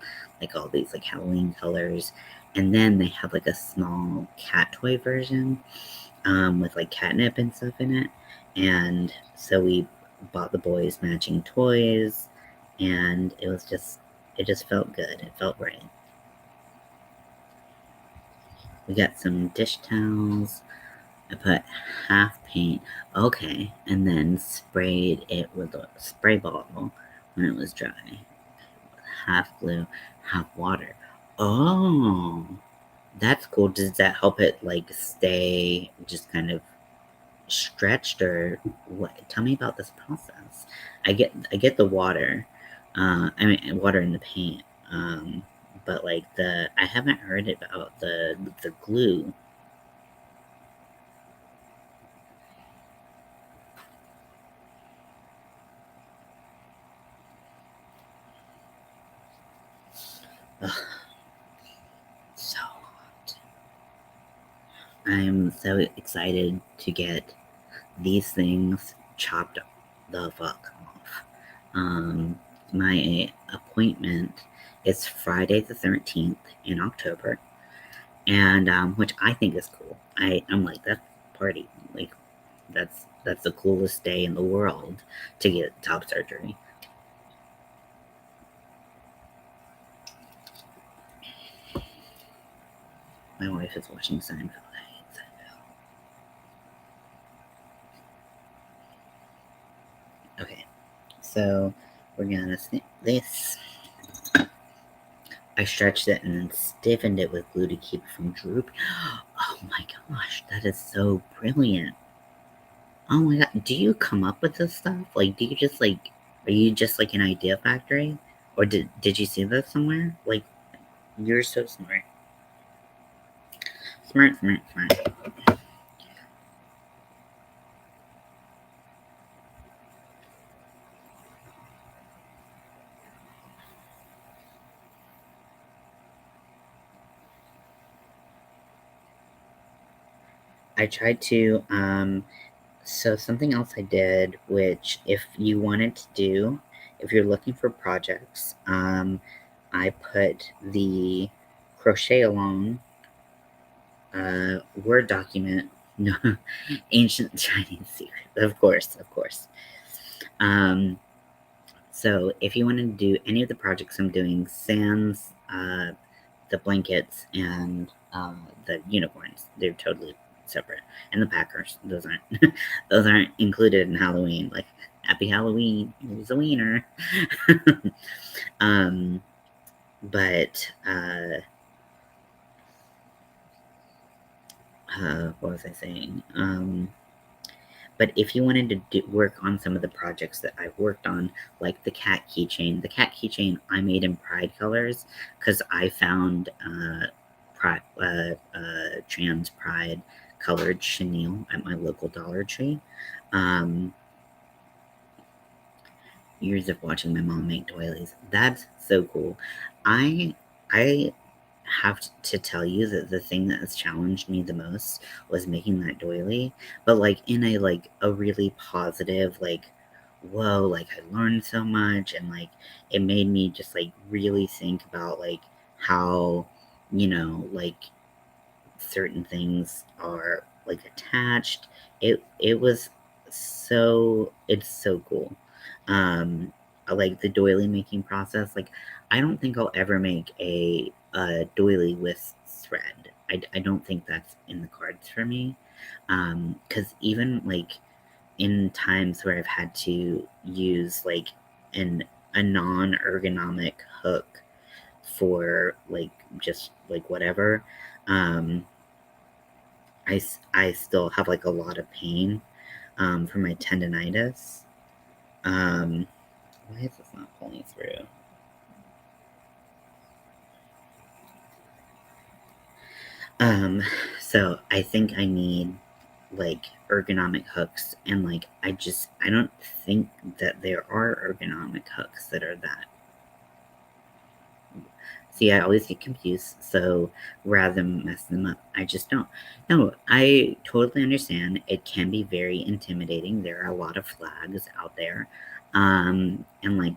like all these like Halloween colors. And then they have like a small cat toy version with like catnip and stuff in it. And so we bought the boys matching toys, and it just felt good. It felt right. We got some dish towels. I put half paint, okay, and then sprayed it with a spray bottle when it was dry. Half glue, half water. Oh, that's cool. Does that help it like stay just kind of stretched, or what? Tell me about this process. I get the water. I mean, water in the paint. But like I haven't heard about the glue. Ugh, so hot. I'm so excited to get these things chopped the fuck off. My appointment is Friday the 13th in October, and which I think is cool. I'm like, that's party. Like, that's the coolest day in the world to get top surgery. My wife is watching Seinfeld. I hate Seinfeld. Okay, so we're gonna snip this. I stretched it and then stiffened it with glue to keep it from drooping. Oh my gosh, that is so brilliant. Oh my god, do you come up with this stuff? Like, do you just like, are you just like an idea factory? Or did you see this somewhere? Like, you're so smart. Smart, smart, smart. I tried to, so something else I did, which if you wanted to do, if you're looking for projects, I put the crochet along Word document. No, ancient Chinese secret, of course, of course. So if you want to do any of the projects I'm doing, sans the blankets and the unicorns, they're totally separate. And the Packers, those aren't those aren't included in Halloween. Like, happy Halloween, here's a wiener. But what was I saying? But if you wanted to work on some of the projects that I've worked on, like the cat keychain I made in Pride colors because I found trans Pride colored chenille at my local Dollar Tree. Years of watching my mom make doilies. That's so cool. I I have to tell you that the thing that has challenged me the most was making that doily, but like in a really positive, like, whoa, like I learned so much, and like it made me just like really think about like how, like certain things are like attached. It was it's so cool. I like the doily making process. Like I don't think I'll ever make a doily with thread. I don't think that's in the cards for me. Because even like in times where I've had to use like an a non-ergonomic hook for like just like whatever, um I still have like a lot of pain from my tendonitis. Um, why is this not pulling through? Um, so I think I need like ergonomic hooks, and like I don't think that there are ergonomic hooks that are that. See, I always get confused, so rather than mess them up, I just don't. No, I totally understand. It can be very intimidating. There are a lot of flags out there, and like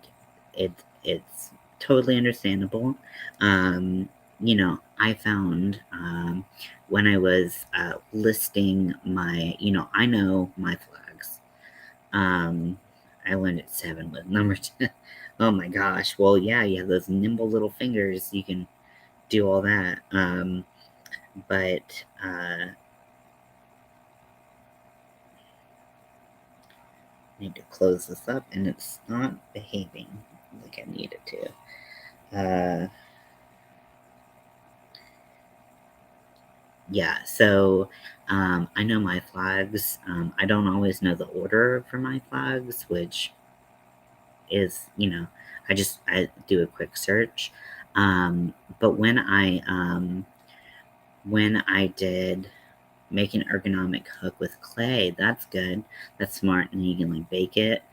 it's totally understandable. I found when I was listing my, I know my flags. Um, I learned at 7 with number 10. Oh my gosh. Well, yeah, you have those nimble little fingers. You can do all that. But I need to close this up, and it's not behaving like I need it to. Yeah, so I know my flags. I don't always know the order for my flags, which is, I do a quick search. But when I did make an ergonomic hook with clay, that's good. That's smart, and you can like bake it.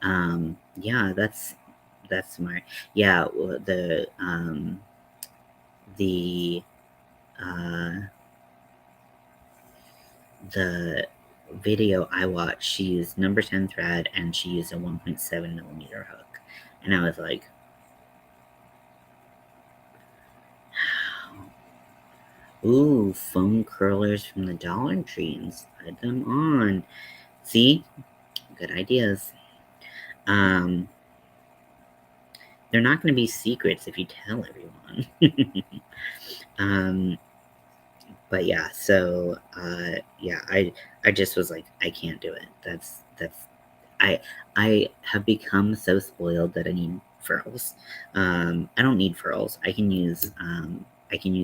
Yeah, that's smart. Yeah, the uh, the video I watched, she used number 10 thread, and she used a 1.7 millimeter hook, and I was like, ooh, foam curlers from the Dollar Tree, and slide them on. See? Good ideas. Um, they're not going to be secrets if you tell everyone. um, but yeah, so yeah, I just was like, I can't do it. That's I I have become so spoiled that I need furls. I don't need furls. I can use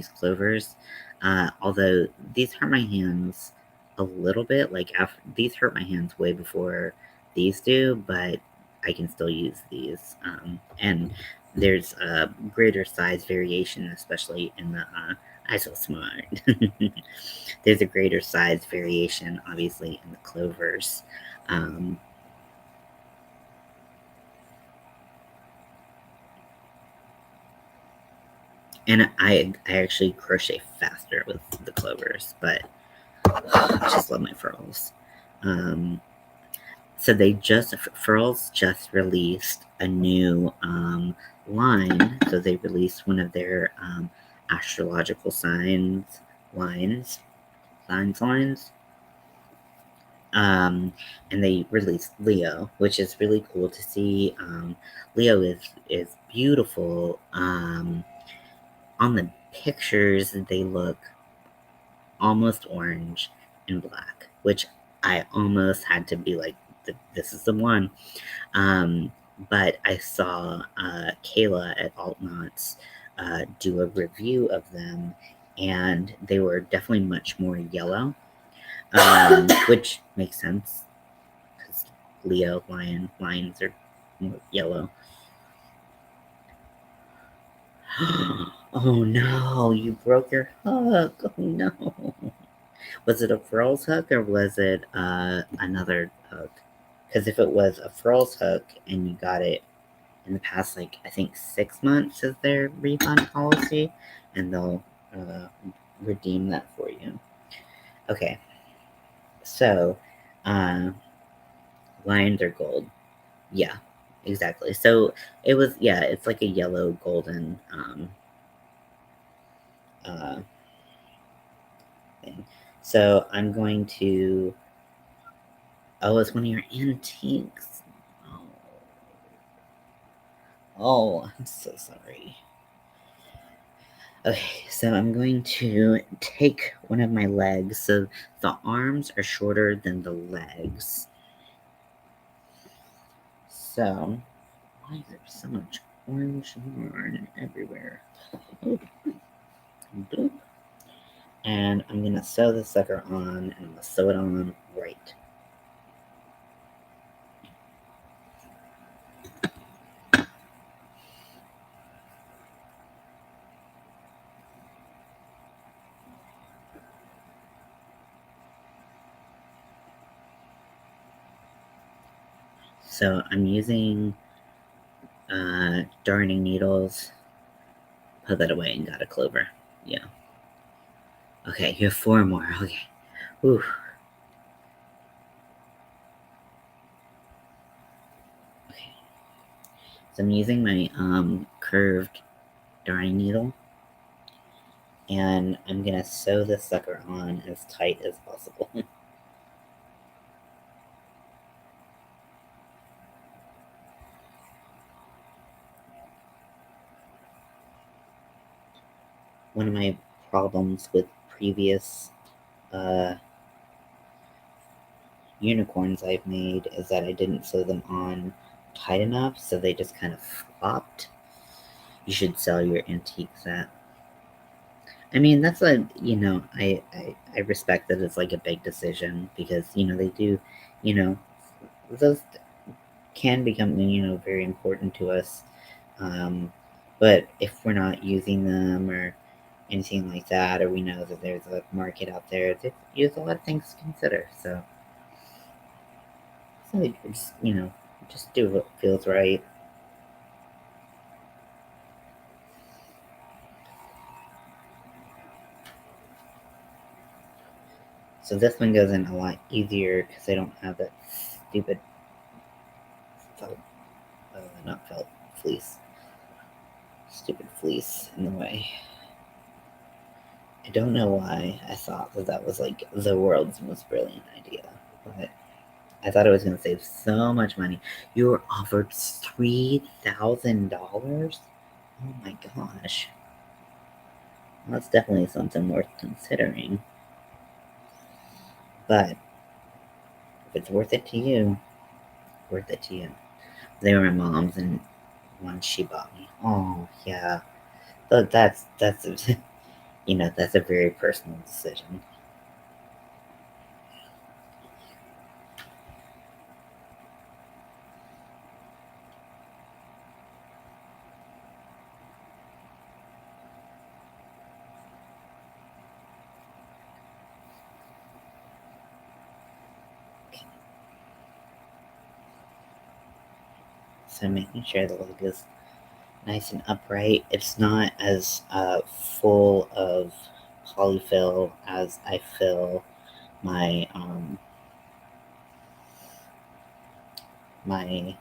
clovers. Although these hurt my hands a little bit. Like after these hurt my hands way before these do, but I can still use these. And there's a greater size variation, especially in the I so smart. There's a greater size variation, obviously, in the clovers. Um, and I actually crochet faster with the clovers, but I just love my furls. So Furls just released a new line. So they released one of their astrological lines, lines. And they released Leo, which is really cool to see. Leo is beautiful. On the pictures, they look almost orange and black, which I almost had to be like, this is the one. But I saw Kayla at Altnauts do a review of them, and they were definitely much more yellow, which makes sense. Leo, lion. Lions are more yellow. Oh no, you broke your hook. Oh no. Was it a furls hook or was it another hook? Because if it was a furls hook and you got it in the past, like, I think 6 months is their refund policy, and they'll uh, redeem that for you. Okay, so uh, lions are gold. Yeah, exactly. So it was, yeah, it's like a yellow golden uh, thing. So I'm going to. Oh, it's one of your antiques. Oh, oh, I'm so sorry. Okay, so I'm going to take one of my legs. So the arms are shorter than the legs. So, why is there so much orange yarn everywhere? Boop, boop. And I'm gonna sew this sucker on, and I'm gonna sew it on right. So I'm using darning needles. Put that away and got a clover. Yeah. Okay, you have 4 more. Okay. Ooh. Okay. So I'm using my curved darning needle, and I'm gonna sew this sucker on as tight as possible. One of my problems with previous uh, unicorns I've made is that I didn't sew them on tight enough, so they just kind of flopped. You should sell your antiques that. I mean, that's I respect that it's like a big decision because, they do, you know, those can become, very important to us. Um, but if we're not using them or anything like that, or we know that there's a market out there, there's a lot of things to consider. So just do what feels right. So this one goes in a lot easier because I don't have that stupid felt, not felt, fleece. Stupid fleece in the way. I don't know why I thought that was like the world's most brilliant idea, but I thought it was going to save so much money. You were offered $3,000? Oh my gosh. Well, that's definitely something worth considering. But if it's worth it to you, worth it to you. They were my mom's, and one she bought me. Oh yeah, but that's that's a very personal decision. So making sure the leg is nice and upright. It's not as full of polyfill as I fill my my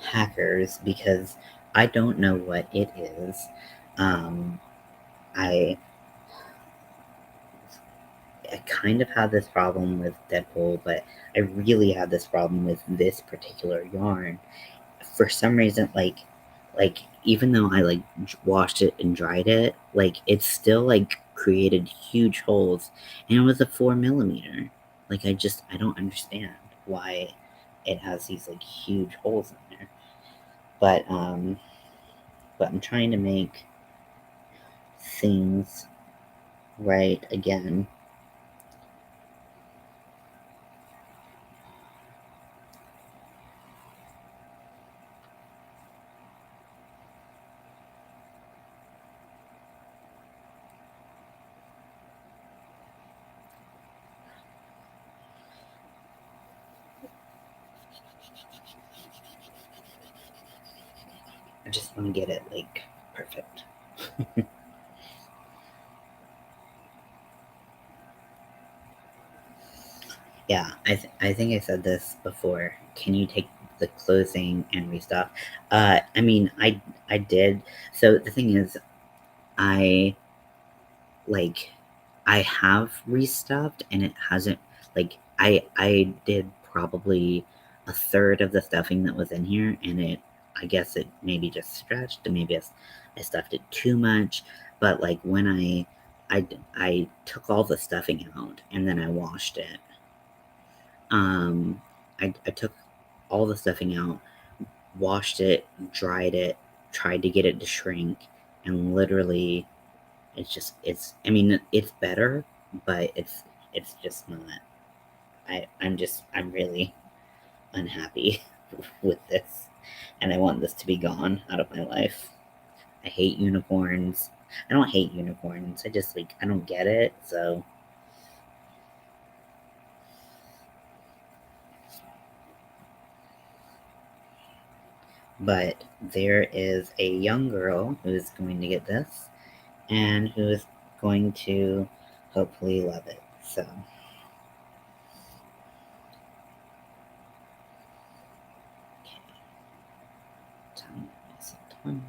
hackers because I don't know what it is. Um, I I kind of had this problem with Deadpool, but I really had this problem with this particular yarn. For some reason, like even though I like washed it and dried it, like it still like created huge holes, and it was a 4 millimeter. Like I don't understand why it has these like huge holes in there. But I'm trying to make things right again. I just want to get it like perfect. Yeah, I think I said this before. Can you take the closing and restuff? I mean, I did. So the thing is, I like I have restuffed and it hasn't like I did probably a third of the stuffing that was in here, and I guess it maybe just stretched, and maybe I stuffed it too much. But like when I took all the stuffing out and then I washed it. Um, I took all the stuffing out, washed it, dried it, tried to get it to shrink, and literally I mean it's better, but it's just not. I'm really unhappy with this, and I want this to be gone out of my life. I hate unicorns. I don't hate unicorns. I just like I don't get it. So, but there is a young girl who is going to get this, and who is going to hopefully love it. So, time is time.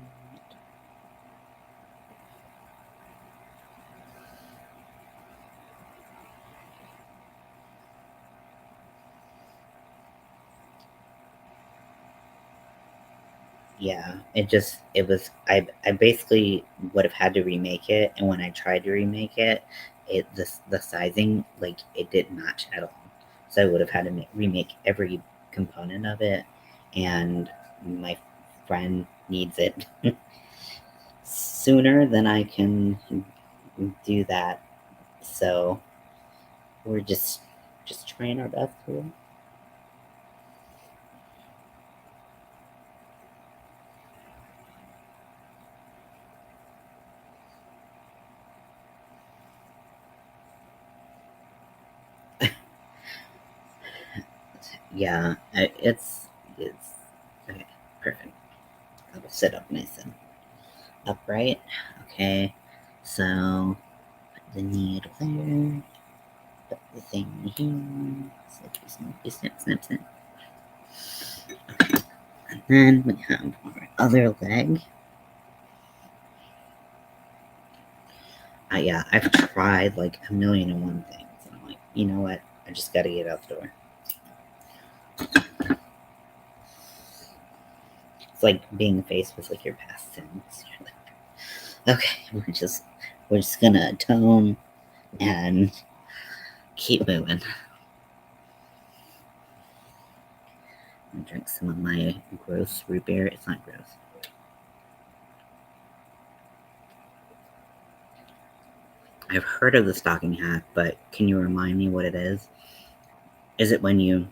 Yeah, it was I basically would have had to remake it, and when I tried to remake it, the sizing like it didn't match at all. So I would have had to remake every component of it, and my friend needs it sooner than I can do that. So we're just trying our best here. Yeah, it's okay. Perfect. I'll sit up nice and upright. Okay, so put the needle there, put the thing here, snippy, snippy, snip, snip, snip. And then we have our other leg. Yeah, I've tried like a million and one things, and I'm like, you know what? I just gotta get out the door. It's like being faced with like your past sins. You're like, okay, we're just gonna atone and keep moving. And drink some of my gross root beer. It's not gross. I've heard of the stocking hack, but can you remind me what it is? Is it when you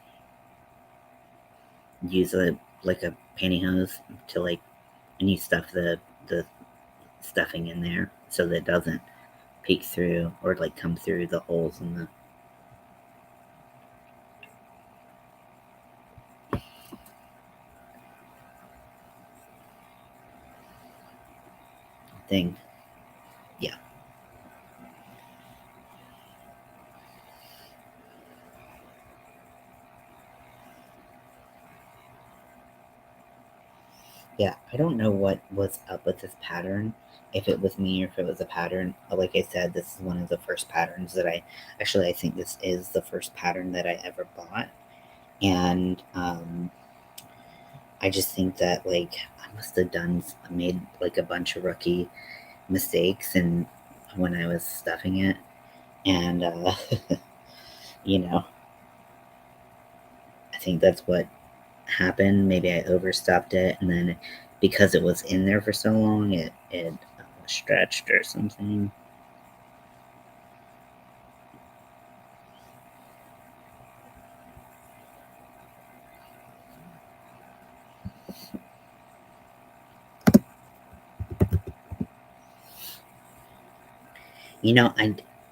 use a pantyhose to like and you stuff the stuffing in there so that it doesn't peek through or like come through the holes in the thing? Yeah. Yeah, I don't know what was up with this pattern, if it was me or if it was a pattern. Like I said, this is one of the first patterns that I think this is the first pattern that I ever bought. And I just think that like I must have made like a bunch of rookie mistakes and when I was stuffing it, and you know, I think that's what happened. Maybe I overstuffed it, and then because it was in there for so long, it stretched or something.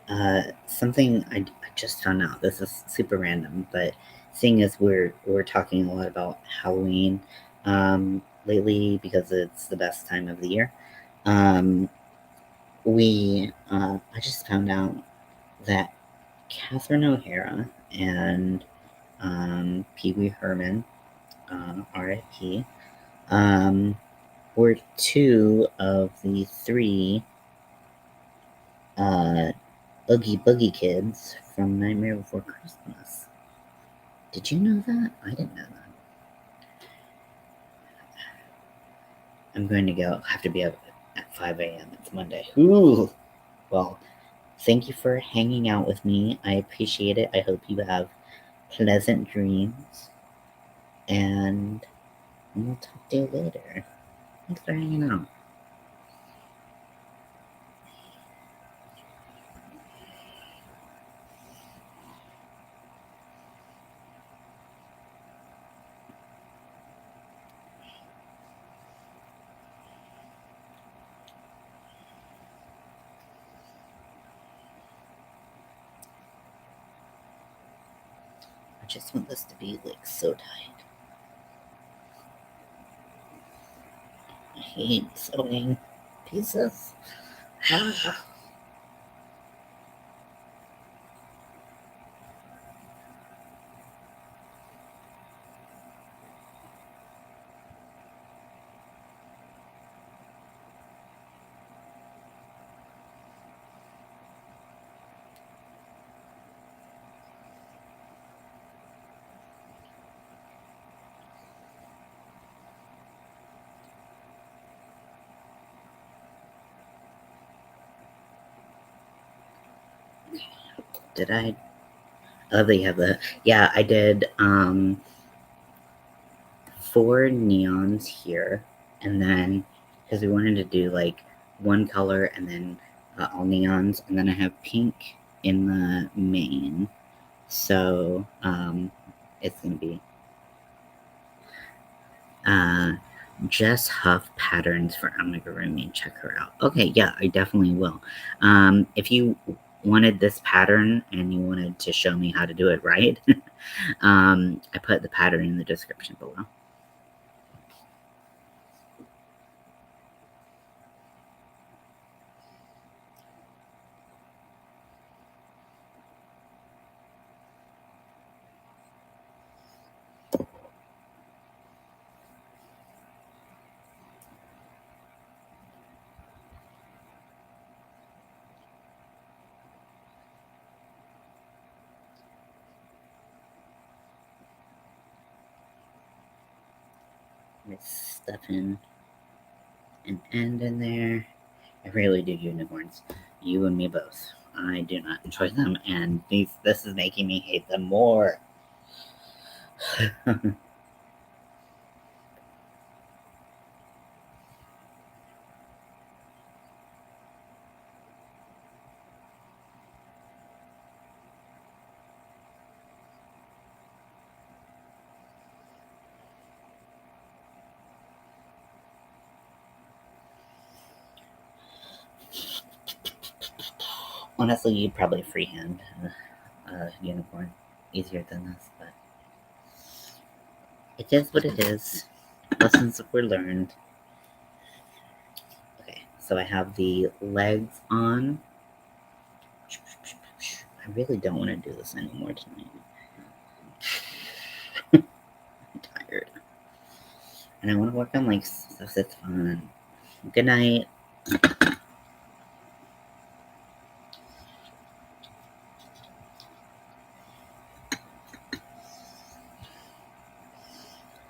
I something I just found out. This is super random, but seeing as we're talking a lot about Halloween, lately because it's the best time of the year. I just found out that Catherine O'Hara and Pee Wee Herman, R.I.P., were two of the three Oogie Boogie kids from Nightmare Before Christmas. Did you know that? I didn't know that. I'm going to have to be up at 5 a.m. It's Monday. Ooh! Well, thank you for hanging out with me. I appreciate it. I hope you have pleasant dreams. And we'll talk to you later. Thanks for hanging out. I just want this to be like so tight. I hate sewing pieces. Did I? Oh, they have the. Yeah, I did 4 neons here, and then because we wanted to do like one color and then all neons, and then I have pink in the main. So it's gonna be Jess Huff Patterns for amigurumi. Check her out. Okay, yeah, I definitely will. If you wanted this pattern and you wanted to show me how to do it right, I put the pattern in the description below. Let's stuff in an end in there. I really do unicorns. You and me both. I do not enjoy them, and this is making me hate them more. Honestly, you'd probably freehand a unicorn easier than this, but it is what it is. Lessons were learned. Okay, so I have the legs on. I really don't want to do this anymore tonight. I'm tired. And I want to work on like stuff that's fun. Good night.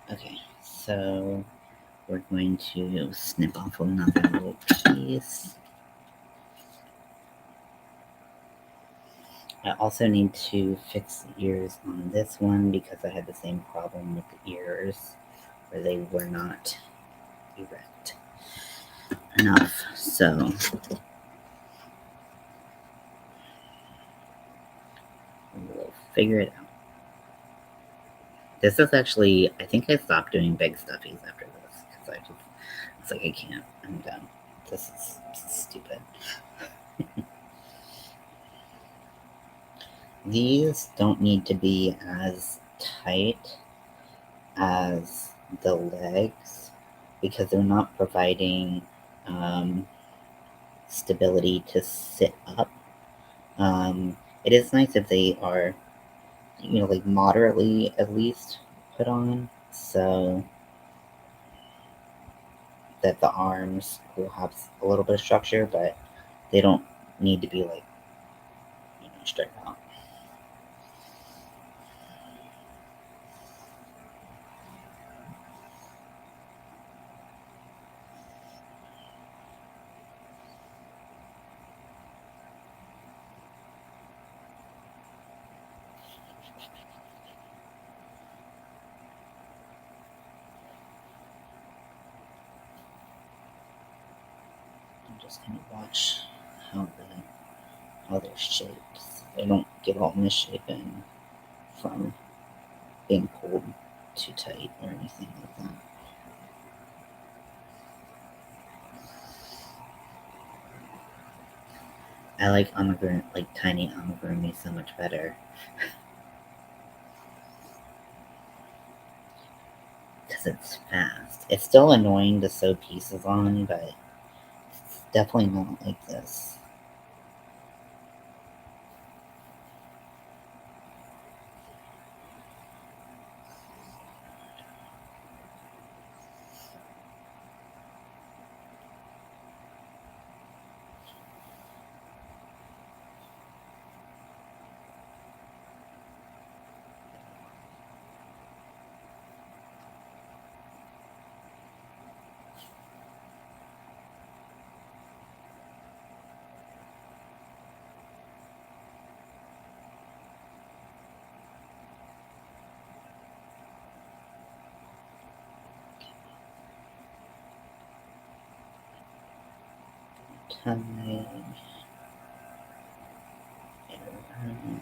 Okay, so we're going to snip off another little piece. I also need to fix the ears on this one because I had the same problem with the ears where they were not erect enough. So we'll figure it out. This is actually, I think I stopped doing big stuffies after this because it's like I can't. I'm done. This is stupid. These don't need to be as tight as the legs because they're not providing stability to sit up. It is nice if they are, like moderately at least put on, so that the arms will have a little bit of structure, but they don't need to be like, straight out. I'm just gonna watch how they're shaped. They don't get all misshapen from being pulled too tight or anything like that. I like tiny amigurumi so much better. Because it's fast. It's still annoying to sew pieces on, but it's definitely not like this. Tie it around.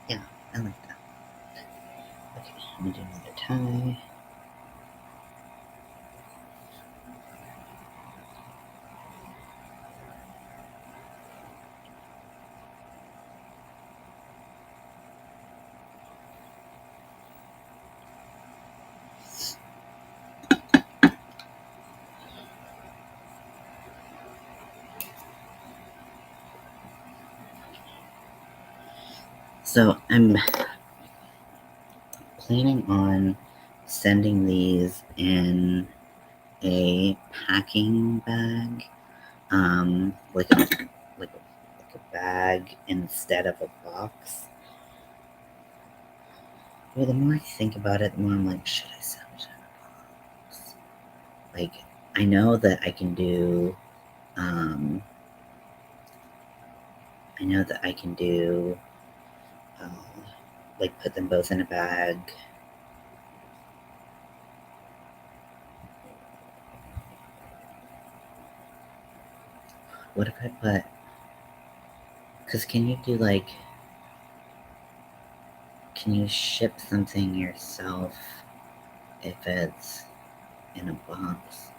Yeah, I like that. Okay, I'm gonna do another tie. So I'm planning on sending these in a packing bag, like a bag instead of a box. Well, the more I think about it, the more I'm like, should I send it in a box? Like, I know that I can do, um, I know that I can do, uh, like, put them both in a bag. What if I put, because can you do, like, can you ship something yourself if it's in a box?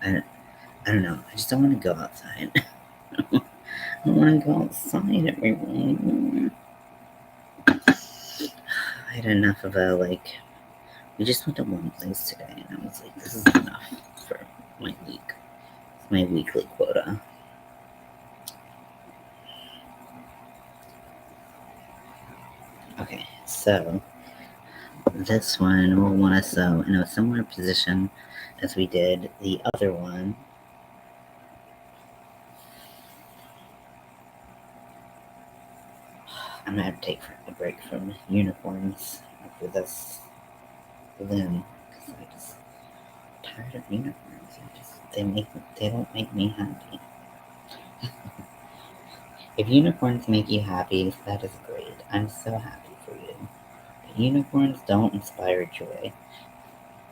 I don't know. I just don't want to go outside. I don't want to go outside, everyone. I had enough of we just went to one place today, and I was like, this is enough for my week. It's my weekly quota. Okay, so this one we'll want to sew in a similar position as we did the other one. I'm gonna have to take a break from unicorns after this for them because I just tired of unicorns. They don't make me happy. If unicorns make you happy, that is great. I'm so happy for you. But unicorns don't inspire joy.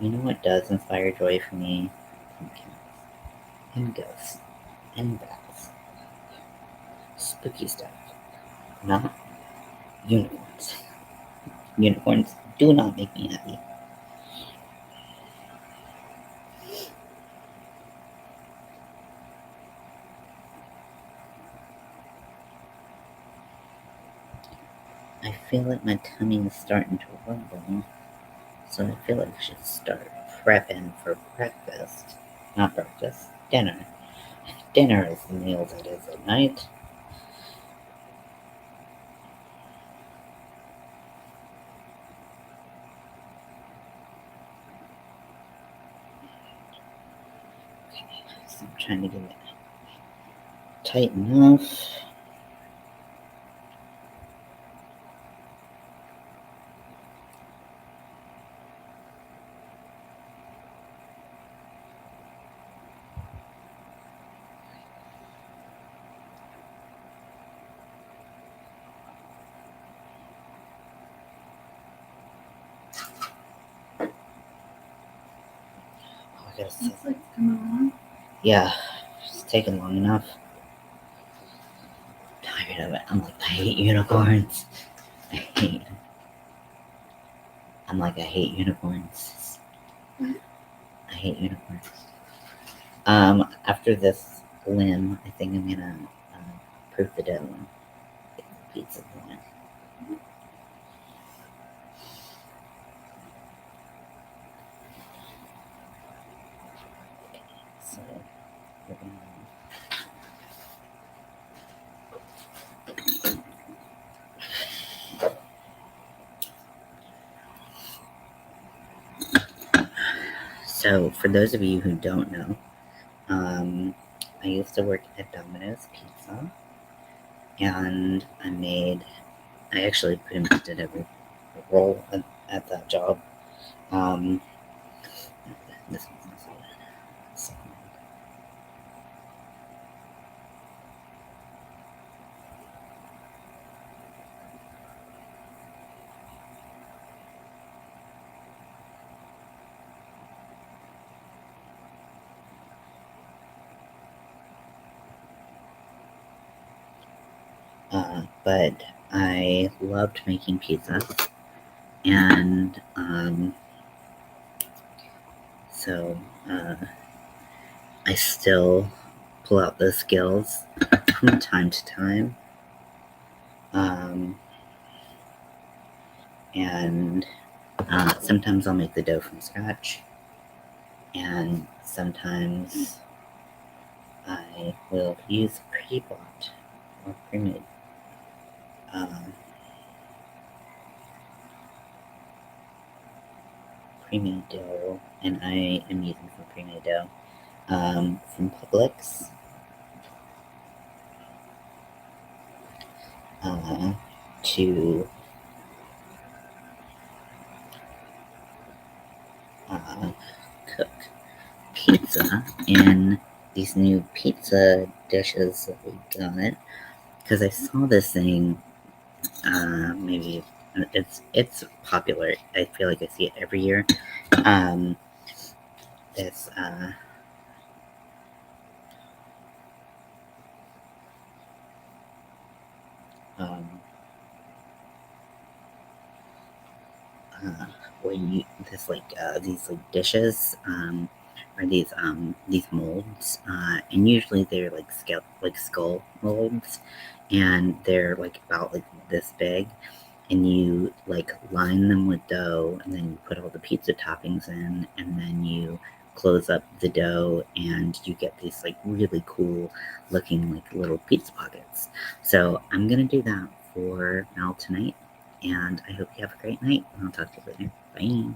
You know what does inspire joy for me? Pumpkins and ghosts and bats. Spooky stuff. Not unicorns. Unicorns do not make me happy. I feel like my tummy is starting to rumble, so I feel like I should start prepping for breakfast. Not breakfast, dinner. Dinner is the meal that is at night. Okay, so I'm trying to get it tight enough. Oh, I gotta Looks like it's coming along. Yeah, it's taking long enough. I'm tired of it. I hate unicorns. I hate unicorns. What? I hate unicorns. After this limb, I think I'm gonna proof the dough and get the pizza going. So we're gonna. So, for those of you who don't know, I used to work at Domino's Pizza, and I actually pretty much did every role at that job. Um, this one's not so bad. So, but I loved making pizza, and so I still pull out those skills from time to time. And sometimes I'll make the dough from scratch, and sometimes I will use pre-bought or pre-made um, pre-made dough, and I am using some pre-made dough from Publix. To cook pizza in these new pizza dishes that we got, because I saw this thing. Maybe it's popular. I feel like I see it every year. Um, this um, where you this these dishes or these molds, and usually they're like skull molds, and they're like about like this big, and you like line them with dough, and then you put all the pizza toppings in, and then you close up the dough, and you get these like really cool looking like little pizza pockets. So I'm gonna do that for Mel tonight, and I hope you have a great night. I'll talk to you later. Bye.